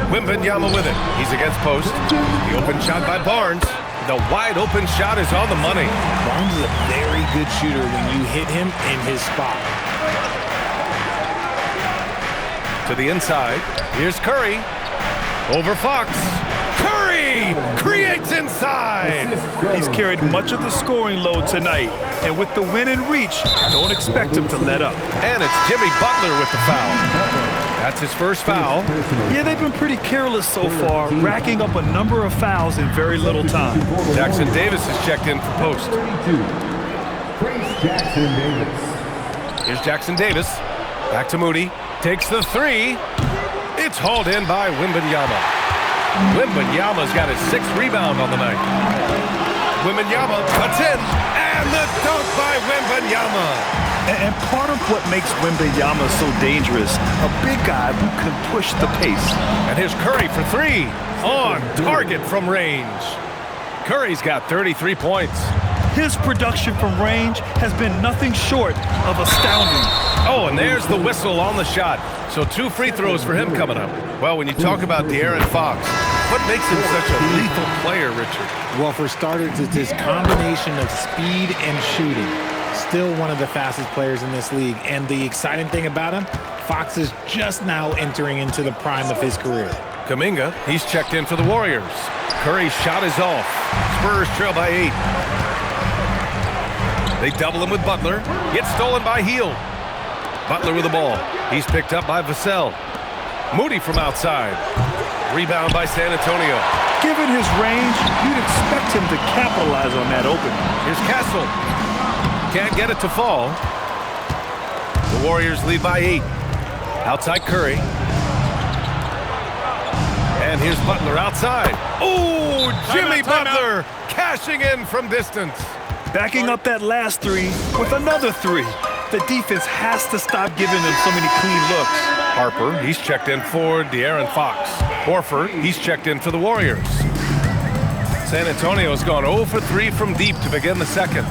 [SPEAKER 11] Wembanyama with it. He's against post. The open shot by Barnes. The wide open shot is on the money.
[SPEAKER 12] Barnes is a very good shooter when you hit him in his spot.
[SPEAKER 11] To the inside. Here's Curry. Over Fox. Curry creates inside.
[SPEAKER 13] He's carried much of the scoring load tonight. And with the win in reach, don't expect him to let up.
[SPEAKER 11] And it's Jimmy Butler with the foul. That's his first foul.
[SPEAKER 13] Yeah, they've been pretty careless so far, racking up a number of fouls in very little time.
[SPEAKER 11] Jackson Davis is checked in for post.
[SPEAKER 10] Jackson Davis.
[SPEAKER 11] Here's Jackson Davis. Back to Moody. Takes the 3. It's hauled in by Wembanyama. Wembanyama's got his 6th rebound on the night. Wembanyama cuts in. And the dunk by Wembanyama.
[SPEAKER 13] And part of what makes Wembanyama so dangerous, a big guy who can push the pace.
[SPEAKER 11] And here's Curry for 3. On target from range. Curry's got 33 points.
[SPEAKER 13] His production from range has been nothing short of astounding.
[SPEAKER 11] Oh, and there's the whistle on the shot. So 2 free throws for him coming up. Well, when you talk about De'Aaron Fox, what makes him such a lethal player, Richard?
[SPEAKER 12] Well, for starters, it's his combination of speed and shooting. Still one of the fastest players in this league. And the exciting thing about him, Fox is just now entering into the prime of his career.
[SPEAKER 11] Kuminga, he's checked in for the Warriors. Curry's shot is off. Spurs trail by 8. They double him with Butler. Gets stolen by Hield. Butler with the ball. He's picked up by Vassell. Moody from outside. Rebound by San Antonio.
[SPEAKER 13] Given his range, you'd expect him to capitalize on that opening.
[SPEAKER 11] Here's Castle. Can't get it to fall. The Warriors lead by 8. Outside Curry. And here's Butler outside. Oh, Jimmy Butler cashing in from distance.
[SPEAKER 13] Backing up that last 3 with another 3. The defense has to stop giving them so many clean looks.
[SPEAKER 11] Harper, he's checked in for De'Aaron Fox. Horford, he's checked in for the Warriors. San Antonio's gone 0 for 3 from deep to begin the second.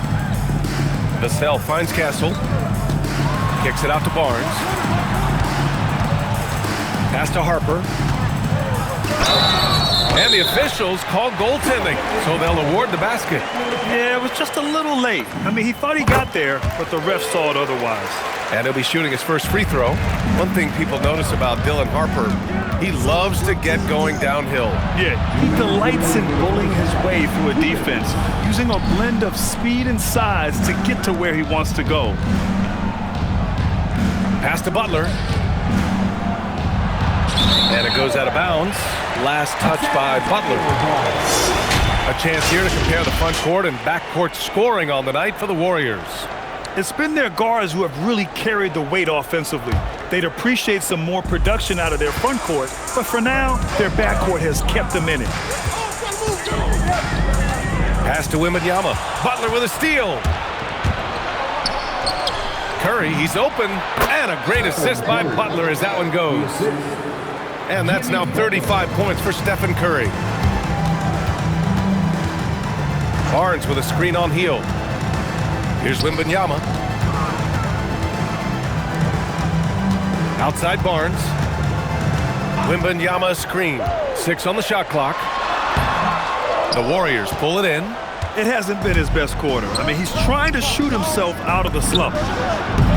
[SPEAKER 11] Vassell finds Castle. Kicks it out to Barnes. Pass to Harper. And the officials called goaltending, so they'll award the basket.
[SPEAKER 13] Yeah, it was just a little late. I mean, he thought he got there, but the ref saw it otherwise.
[SPEAKER 11] And he'll be shooting his first free throw. One thing people notice about Dylan Harper, he loves to get going downhill.
[SPEAKER 13] Yeah, he delights in bullying his way through a defense, using a blend of speed and size to get to where he wants to go.
[SPEAKER 11] Pass to Butler. And it goes out of bounds. Last touch by Butler. A chance here to compare the front court and back court scoring on the night for the Warriors.
[SPEAKER 13] It's been their guards who have really carried the weight offensively. They'd appreciate some more production out of their front court, but for now, their backcourt has kept them in it.
[SPEAKER 11] Pass to Wembanyama. Butler with a steal. Curry, he's open, and a great assist by Butler as that one goes. And that's now 35 points for Stephen Curry. Barnes with a screen on Hield. Here's Wembanyama. Outside Barnes. Wembanyama screen. 6 on the shot clock. The Warriors pull it in.
[SPEAKER 13] It hasn't been his best quarter. I mean, he's trying to shoot himself out of the slump.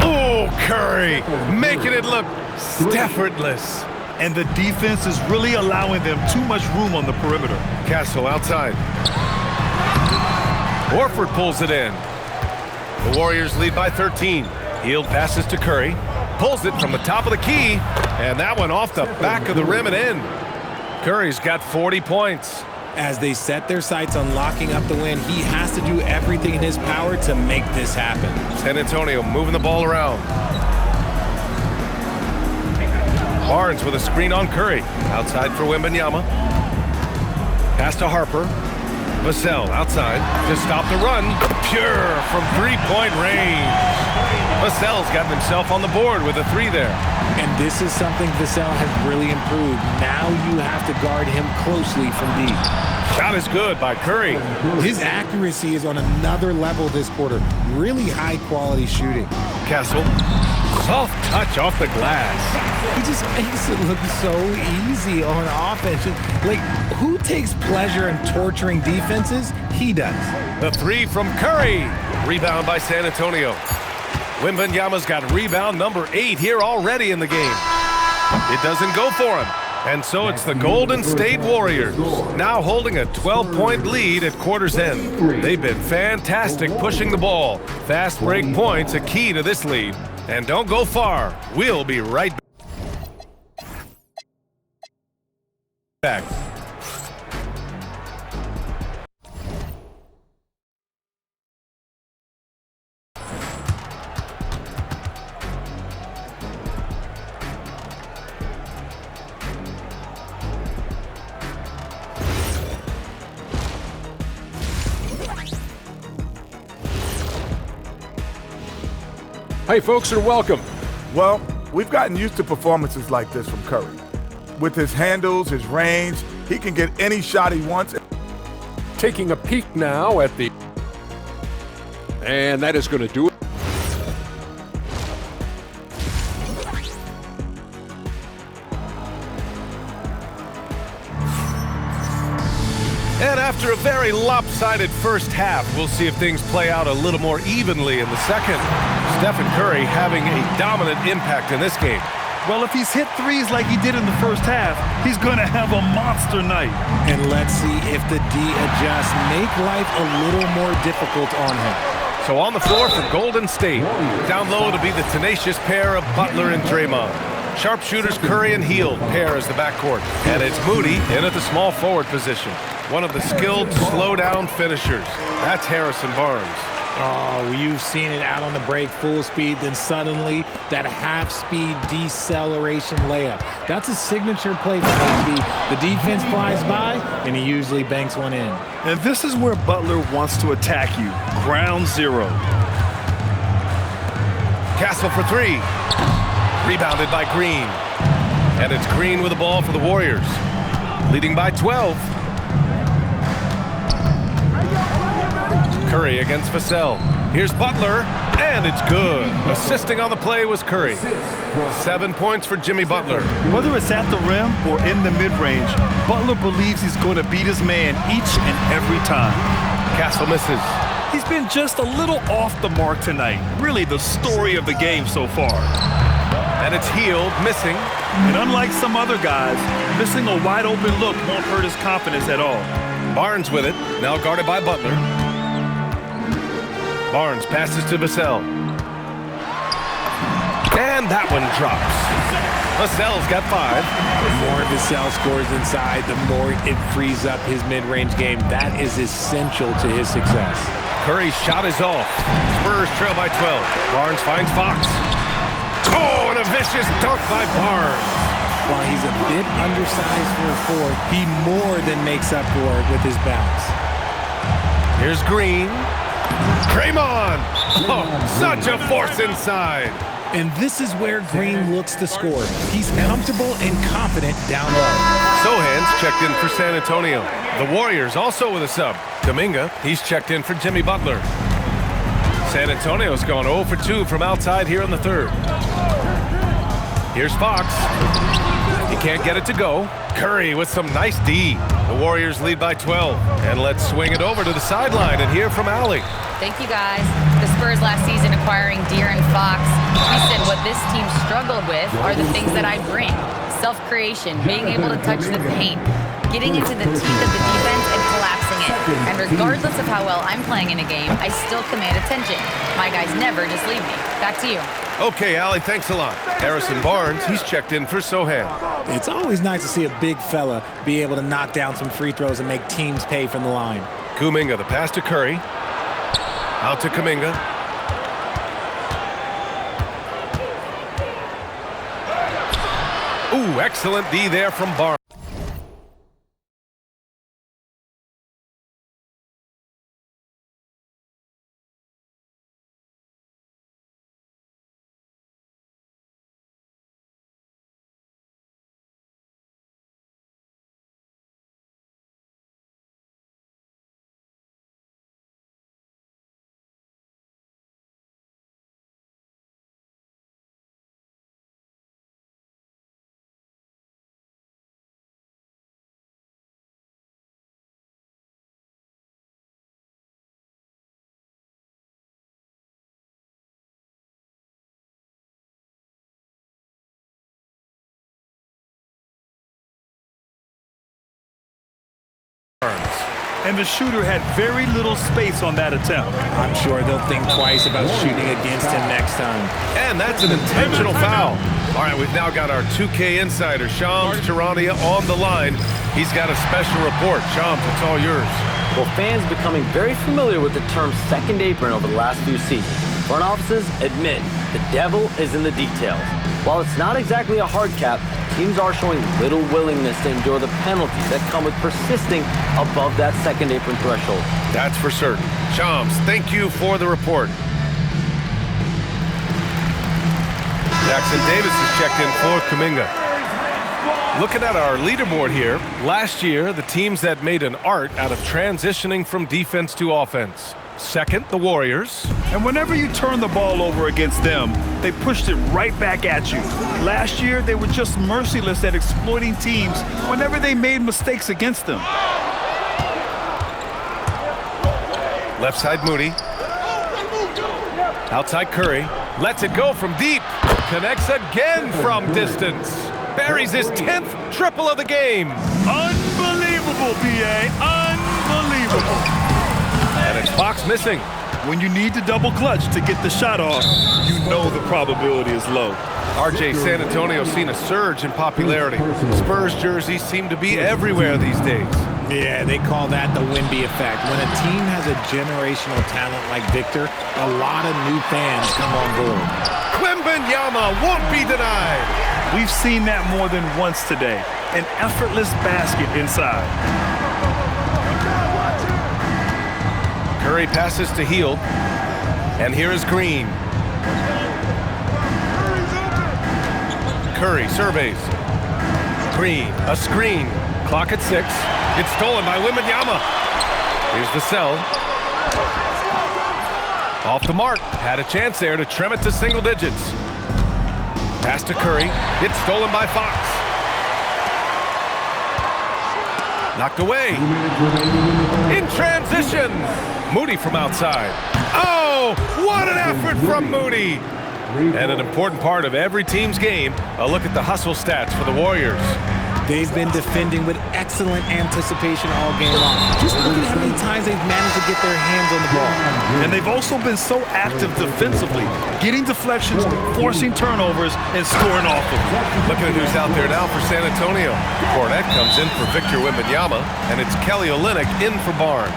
[SPEAKER 11] Oh, Curry, making it look effortless.
[SPEAKER 13] And the defense is really allowing them too much room on the perimeter.
[SPEAKER 11] Castle outside. Horford pulls it in. The Warriors lead by 13. Hield passes to Curry. Pulls it from the top of the key. And that one off the back of the rim and in. Curry's got 40 points.
[SPEAKER 12] As they set their sights on locking up the win, he has to do everything in his power to make this happen.
[SPEAKER 11] San Antonio moving the ball around. Barnes with a screen on Curry. Outside for Wembanyama. Pass to Harper. Vassell outside to stop the run. Pure from three-point range. Vassell's gotten himself on the board with a 3 there.
[SPEAKER 12] And this is something Vassell has really improved. Now you have to guard him closely from deep.
[SPEAKER 11] Shot is good by Curry.
[SPEAKER 12] His accuracy is on another level this quarter. Really high-quality shooting.
[SPEAKER 11] Castle. Soft touch off the glass.
[SPEAKER 12] He just makes it look so easy on offense. Like, who takes pleasure in torturing defenses? He does.
[SPEAKER 11] The 3 from Curry. Rebound by San Antonio. Wembanyama's got rebound number 8 here already in the game. It doesn't go for him. And so it's the Golden State Warriors, now holding a 12-point lead at quarter's end. They've been fantastic pushing the ball. Fast break points a key to this lead. And don't go far. We'll be right back.
[SPEAKER 14] Hey, folks, and welcome.
[SPEAKER 7] Well, we've gotten used to performances like this from Curry. With his handles, his range, he can get any shot he wants.
[SPEAKER 14] Taking a peek now at the... And that is going to do it.
[SPEAKER 11] And after a very lopsided first half, we'll see if things play out a little more evenly in the second. Stephen Curry having a dominant impact in this game.
[SPEAKER 13] Well, if he's hit threes like he did in the first half, he's going to have a monster night.
[SPEAKER 12] And let's see if the D adjusts, make life a little more difficult on him.
[SPEAKER 11] So on the floor for Golden State. Down low to be the tenacious pair of Butler and Draymond. Sharpshooters Curry and Hield pair as the backcourt. And it's Moody in at the small forward position. One of the skilled slow-down finishers. That's Harrison Barnes.
[SPEAKER 12] Oh, you've seen it out on the break, full speed, then suddenly that half-speed deceleration layup. That's a signature play for HB. The defense flies by, and he usually banks one in.
[SPEAKER 13] And this is where Butler wants to attack you. Ground zero.
[SPEAKER 11] Castle for 3. Rebounded by Green. And it's Green with the ball for the Warriors. Leading by 12. Curry against Vassell. Here's Butler. And it's good. Assisting on the play was Curry. 7 points for Jimmy Butler.
[SPEAKER 13] Whether it's at the rim or in the mid-range, Butler believes he's going to beat his man each and every time.
[SPEAKER 11] Castle misses.
[SPEAKER 13] He's been just a little off the mark tonight. Really the story of the game so far.
[SPEAKER 11] And it's Hield, missing.
[SPEAKER 13] And unlike some other guys, missing a wide-open look won't hurt his confidence at all.
[SPEAKER 11] Barnes with it, now guarded by Butler. Barnes passes to Vassell. And that one drops. Vassell's got 5.
[SPEAKER 12] The more Vassell scores inside, the more it frees up his mid-range game. That is essential to his success.
[SPEAKER 11] Curry's shot is off. Spurs trail by 12. Barnes finds Fox. Oh, and a vicious dunk by Barnes.
[SPEAKER 12] While he's a bit undersized for a forward, he more than makes up for it with his bounce.
[SPEAKER 11] Here's Green. Draymond. Oh, such a force inside.
[SPEAKER 12] And this is where Green looks to score. He's comfortable and confident down low.
[SPEAKER 11] Sohan's checked in for San Antonio. The Warriors also with a sub. Kuminga, he's checked in for Jimmy Butler. San Antonio's gone 0 for 2 from outside here in the third. Here's Fox. He can't get it to go. Curry with some nice D. The Warriors lead by 12. And let's swing it over to the sideline and hear from Allie.
[SPEAKER 5] Thank you, guys. The Spurs last season acquiring De'Aaron Fox. He said what this team struggled with are the things that I bring. Self-creation, being able to touch the paint, getting into the teeth of the defense and collapsing it. And regardless of how well I'm playing in a game, I still command attention. My guys never just leave me. Back to you.
[SPEAKER 11] Okay, Allie, thanks a lot. Harrison Barnes, he's checked in for Sohan.
[SPEAKER 12] It's always nice to see a big fella be able to knock down some free throws and make teams pay from the line.
[SPEAKER 11] Kuminga, the pass to Curry. Out to Kuminga. Ooh, excellent D there from Barnes.
[SPEAKER 13] And the shooter had very little space on that attempt.
[SPEAKER 12] I'm sure they'll think twice about shooting against him next time.
[SPEAKER 11] And that's an intentional foul. All right, we've now got our 2K insider, Shams Charania, on the line. He's got a special report. Shams, it's all yours.
[SPEAKER 6] Well, fans becoming very familiar with the term second apron over the last few seasons. Front offices admit the devil is in the details. While it's not exactly a hard cap, teams are showing little willingness to endure the penalties that come with persisting above that second apron threshold.
[SPEAKER 11] That's for certain. Shams, thank you for the report. Jackson Davis is checked in for Kuminga. Looking at our leaderboard here, last year, the teams that made an art out of transitioning from defense to offense. Second, the Warriors.
[SPEAKER 13] And whenever you turn the ball over against them, they pushed it right back at you. Last year, they were just merciless at exploiting teams whenever they made mistakes against them.
[SPEAKER 11] Left side, Moody. Outside, Curry. Lets it go from deep. Connects again from distance. Buries his 10th triple of the game.
[SPEAKER 13] Unbelievable, PA. Unbelievable.
[SPEAKER 11] And it's Fox missing.
[SPEAKER 13] When you need to double clutch to get the shot off, you know the probability is low.
[SPEAKER 11] RJ, San Antonio's seen a surge in popularity. Spurs jerseys seem to be everywhere these days.
[SPEAKER 12] Yeah, they call that the Wemby effect. When a team has a generational talent like Victor, a lot of new fans come on board.
[SPEAKER 11] Wembanyama won't be denied.
[SPEAKER 13] We've seen that more than once today. An effortless basket inside.
[SPEAKER 11] Curry passes to Hield. And here is Green. Curry surveys. Green, a screen. Clock at 6. It's stolen by Wembanyama. Here's Vassell. Off the mark. Had a chance there to trim it to single digits. Pass to Curry. It's stolen by Fox. Knocked away. In transition. Moody from outside. Oh, what an effort from Moody. And an important part of every team's game, a look at the hustle stats for the Warriors.
[SPEAKER 12] They've been defending with excellent anticipation all game long. Just look at how many times they've managed to get their hands on the ball.
[SPEAKER 13] And they've also been so active defensively, getting deflections, forcing turnovers, and scoring off them.
[SPEAKER 11] Looking at who's out there now for San Antonio. Cornette comes in for Victor Wembanyama, and it's Kelly Olynyk in for Barnes.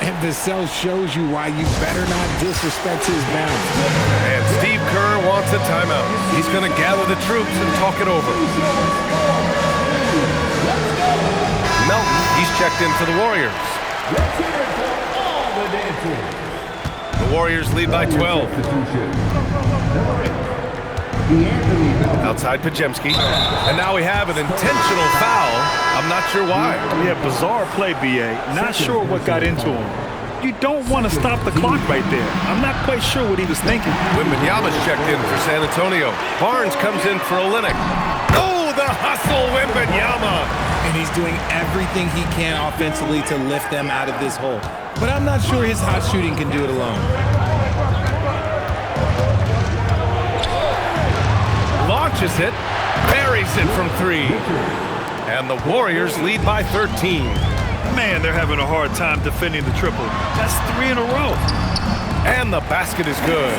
[SPEAKER 12] And Vassell shows you why you better not disrespect his bounds.
[SPEAKER 11] And Steve Kerr wants a timeout. He's going to gather the troops and talk it over. Melton, he's checked in for the Warriors. The Warriors lead by 12. Outside Podziemski. And now we have an intentional foul. I'm not sure why.
[SPEAKER 13] Yeah, bizarre play, B.A. Not sure what got into him. You don't want to stop the clock right there. I'm not quite sure what he was thinking.
[SPEAKER 11] Wembanyama's checked in for San Antonio. Barnes comes in for Olynyk. Oh, the hustle, Wembanyama!
[SPEAKER 12] And he's doing everything he can offensively to lift them out of this hole. But I'm not sure his hot shooting can do it alone.
[SPEAKER 11] Launches it, buries it from 3. And the Warriors lead by 13.
[SPEAKER 13] Man, they're having a hard time defending the triple. That's 3 in a row.
[SPEAKER 11] And the basket is good.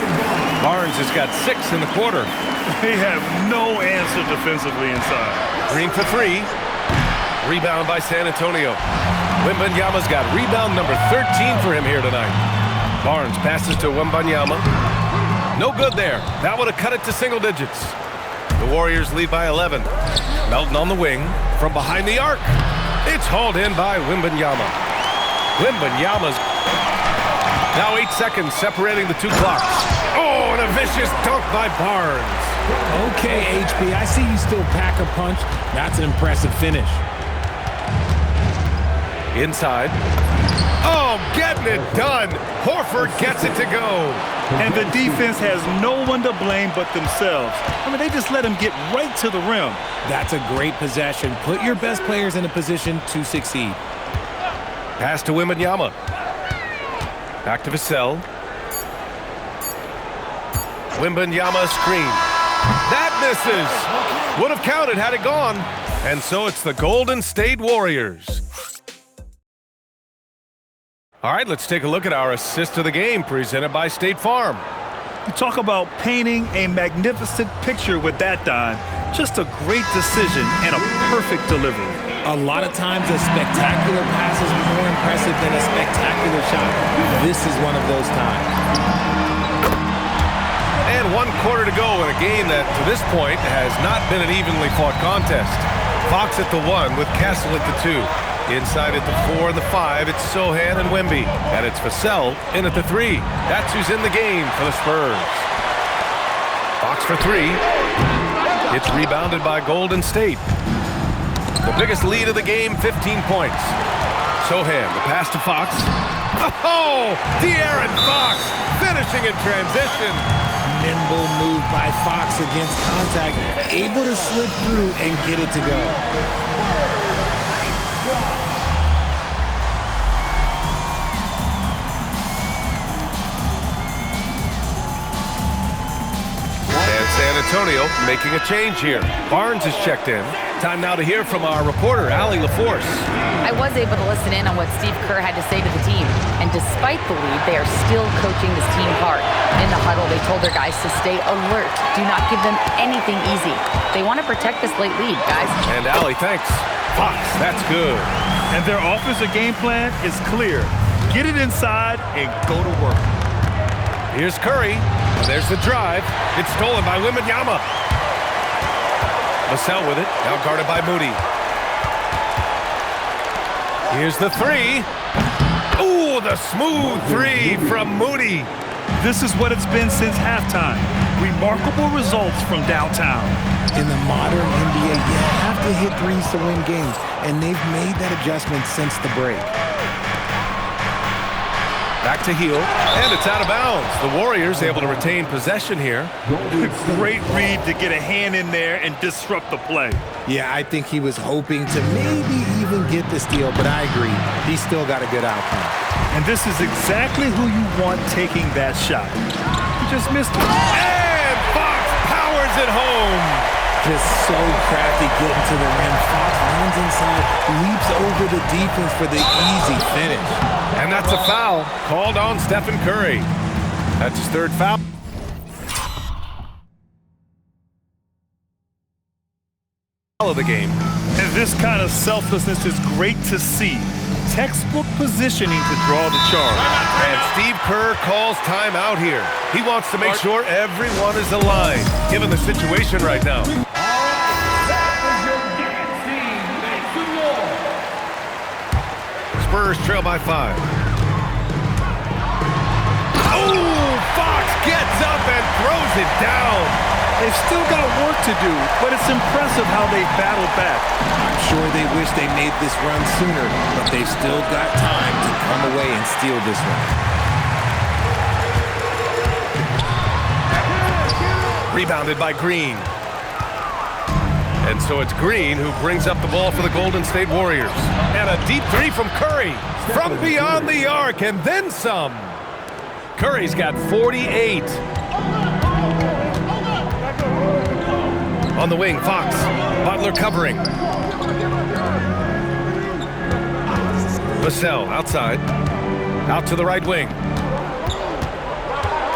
[SPEAKER 11] Barnes has got 6 in the quarter.
[SPEAKER 13] They have no answer defensively inside.
[SPEAKER 11] Green for 3. Rebound by San Antonio. Wembanyama's got rebound number 13 for him here tonight. Barnes passes to Wembanyama. No good there. That would have cut it to single digits. The Warriors lead by 11. Melton on the wing from behind the arc. It's hauled in by Wembanyama. Wembanyama's now 8 seconds separating the 2 clocks. Oh, and a vicious dunk by Barnes.
[SPEAKER 12] Okay, HB, I see you still pack a punch. That's an impressive finish.
[SPEAKER 11] Inside. Oh, getting it done. Horford gets it to go.
[SPEAKER 13] And the defense has no one to blame but themselves. I mean, they just let him get right to the rim.
[SPEAKER 12] That's a great possession. Put your best players in a position to succeed.
[SPEAKER 11] Pass to Wembanyama. Back to Vassell. Wembanyama screen. That misses. Would have counted had it gone. And so it's the Golden State Warriors. All right, let's take a look at our assist of the game presented by State Farm.
[SPEAKER 13] You talk about painting a magnificent picture with that dime. Just a great decision and a perfect delivery.
[SPEAKER 12] A lot of times a spectacular pass is more impressive than a spectacular shot. This is one of those times.
[SPEAKER 11] And 1 quarter to go in a game that, to this point, has not been an evenly fought contest. Fox at the 1 with Castle at the 2. Inside at the 4 and the 5, it's Sohan and Wemby. And it's Vassell in at the 3. That's who's in the game for the Spurs. Fox for 3. It's rebounded by Golden State. The biggest lead of the game, 15 points. Sohan, the pass to Fox. Oh, De'Aaron Fox finishing in transition.
[SPEAKER 12] Nimble move by Fox against contact, able to slip through and get it to go.
[SPEAKER 11] And San Antonio making a change here. Barnes is checked in. Time now to hear from our reporter, Allie LaForce.
[SPEAKER 5] I was able to listen in on what Steve Kerr had to say to the team. And despite the lead, they are still coaching this team hard. In the huddle, they told their guys to stay alert. Do not give them anything easy. They want to protect this late lead, guys.
[SPEAKER 11] And Allie, thanks. Fox, that's good.
[SPEAKER 13] And their offensive game plan is clear. Get it inside and go to work.
[SPEAKER 11] Here's Curry. And there's the drive. It's stolen by Wembanyama. Vassell with it. Now guarded by Moody. Here's the 3. Ooh, the smooth 3 from Moody.
[SPEAKER 13] This is what it's been since halftime. Remarkable results from downtown.
[SPEAKER 12] In the modern NBA, you have to hit threes to win games, and they've made that adjustment since the break.
[SPEAKER 11] Back to Hield, and it's out of bounds. The Warriors able to retain possession here.
[SPEAKER 13] Great read to get a hand in there and disrupt the play.
[SPEAKER 12] Yeah, I think he was hoping to maybe even get the steal, but I agree. He still got a good outcome.
[SPEAKER 13] And this is exactly who you want taking that shot. He just missed it.
[SPEAKER 11] And Fox powers it home.
[SPEAKER 12] Just so crafty getting to the rim. Fox runs inside, leaps over the defense for the easy finish.
[SPEAKER 11] And that's a foul called on Stephen Curry. That's his third foul. Of the game.
[SPEAKER 13] And this kind of selflessness is great to see. Textbook positioning to draw the charge.
[SPEAKER 11] And Steve Kerr calls timeout here. He wants to make sure everyone is aligned, given the situation right now. Spurs trail by 5. Oh, Fox gets up and throws it down.
[SPEAKER 13] They've still got work to do, but it's impressive how they battled back.
[SPEAKER 12] I'm sure they wish they made this run sooner, but they've still got time to come away and steal this one.
[SPEAKER 11] Rebounded by Green. And so it's Green who brings up the ball for the Golden State Warriors. And a deep three from Curry from beyond the arc and then some. Curry's got 48. On the wing, Fox. Butler covering. Vassell outside. Out to the right wing.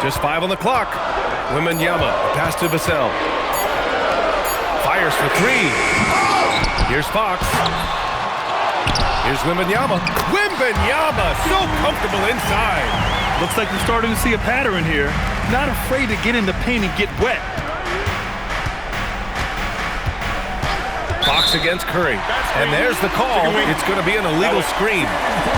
[SPEAKER 11] Just 5 on the clock. Wembanyama, pass to Vassell. Fires for 3. Here's Fox. Here's Wembanyama. Wembanyama, so comfortable inside.
[SPEAKER 13] Looks like we're starting to see a pattern here. Not afraid to get in the paint and get wet.
[SPEAKER 11] Fox against Curry. And there's the call. It's going to be an illegal screen.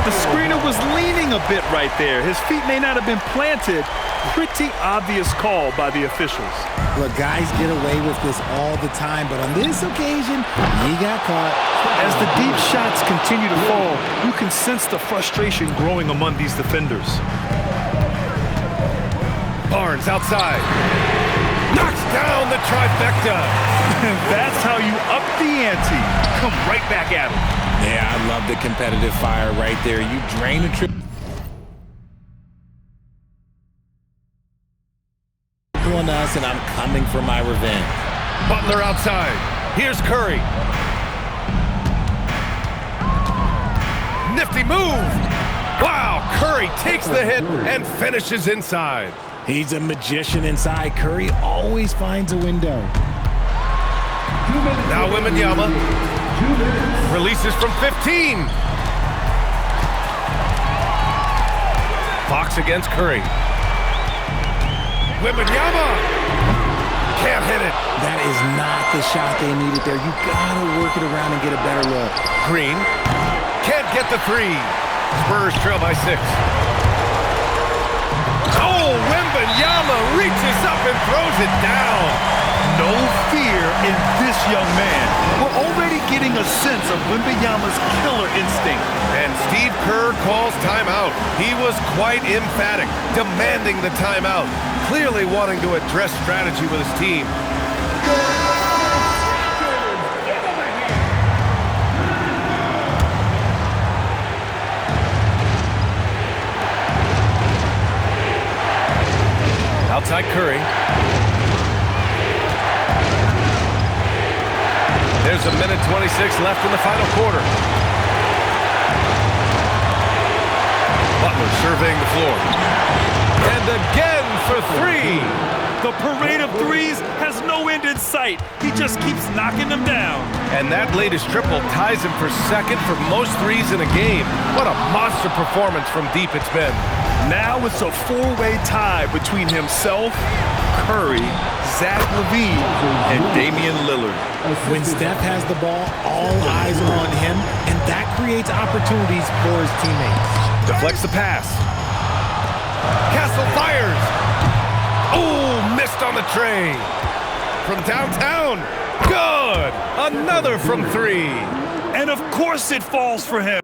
[SPEAKER 13] The screener was leaning a bit right there. His feet may not have been planted. Pretty obvious call by the officials.
[SPEAKER 12] Look, guys get away with this all the time, but on this occasion, he got caught.
[SPEAKER 13] As the deep shots continue to fall, you can sense the frustration growing among these defenders.
[SPEAKER 11] Barnes outside. Knocks down the trifecta.
[SPEAKER 13] That's how you up the ante. Come right back at him.
[SPEAKER 12] Yeah, I love the competitive fire right there. You drain the trip. On us, and I'm coming for my revenge.
[SPEAKER 11] Butler outside. Here's Curry. Nifty move. Wow, Curry takes the hit and finishes inside.
[SPEAKER 12] He's a magician inside. Curry always finds a window.
[SPEAKER 11] Now Wembanyama releases from 15. Fox against Curry. Wembanyama can't hit it.
[SPEAKER 12] That is not the shot they needed there. You gotta work it around and get a better look.
[SPEAKER 11] Green can't get the 3. Spurs trail by 6. Oh, Wembanyama reaches up and throws it down.
[SPEAKER 13] No fear in this young man. We're already getting a sense of Wembanyama's killer instinct.
[SPEAKER 11] And Steve Kerr calls timeout. He was quite emphatic, demanding the timeout, clearly wanting to address strategy with his team. Outside Curry. There's a minute 26 left in the final quarter. Butler surveying the floor. And again for 3.
[SPEAKER 13] The parade of threes has no end in sight. He just keeps knocking them down.
[SPEAKER 11] And that latest triple ties him for second for most threes in a game. What a monster performance from deep it's been.
[SPEAKER 13] Now it's a 4-way tie between himself, Curry, Zach LaVine, and Damian Lillard.
[SPEAKER 12] When Steph has the ball, all eyes are on him, and that creates opportunities for his teammates.
[SPEAKER 11] Deflects the pass. Castle fires. Oh, missed on the tray. From downtown. Good. Another from 3.
[SPEAKER 13] And of course it falls for him.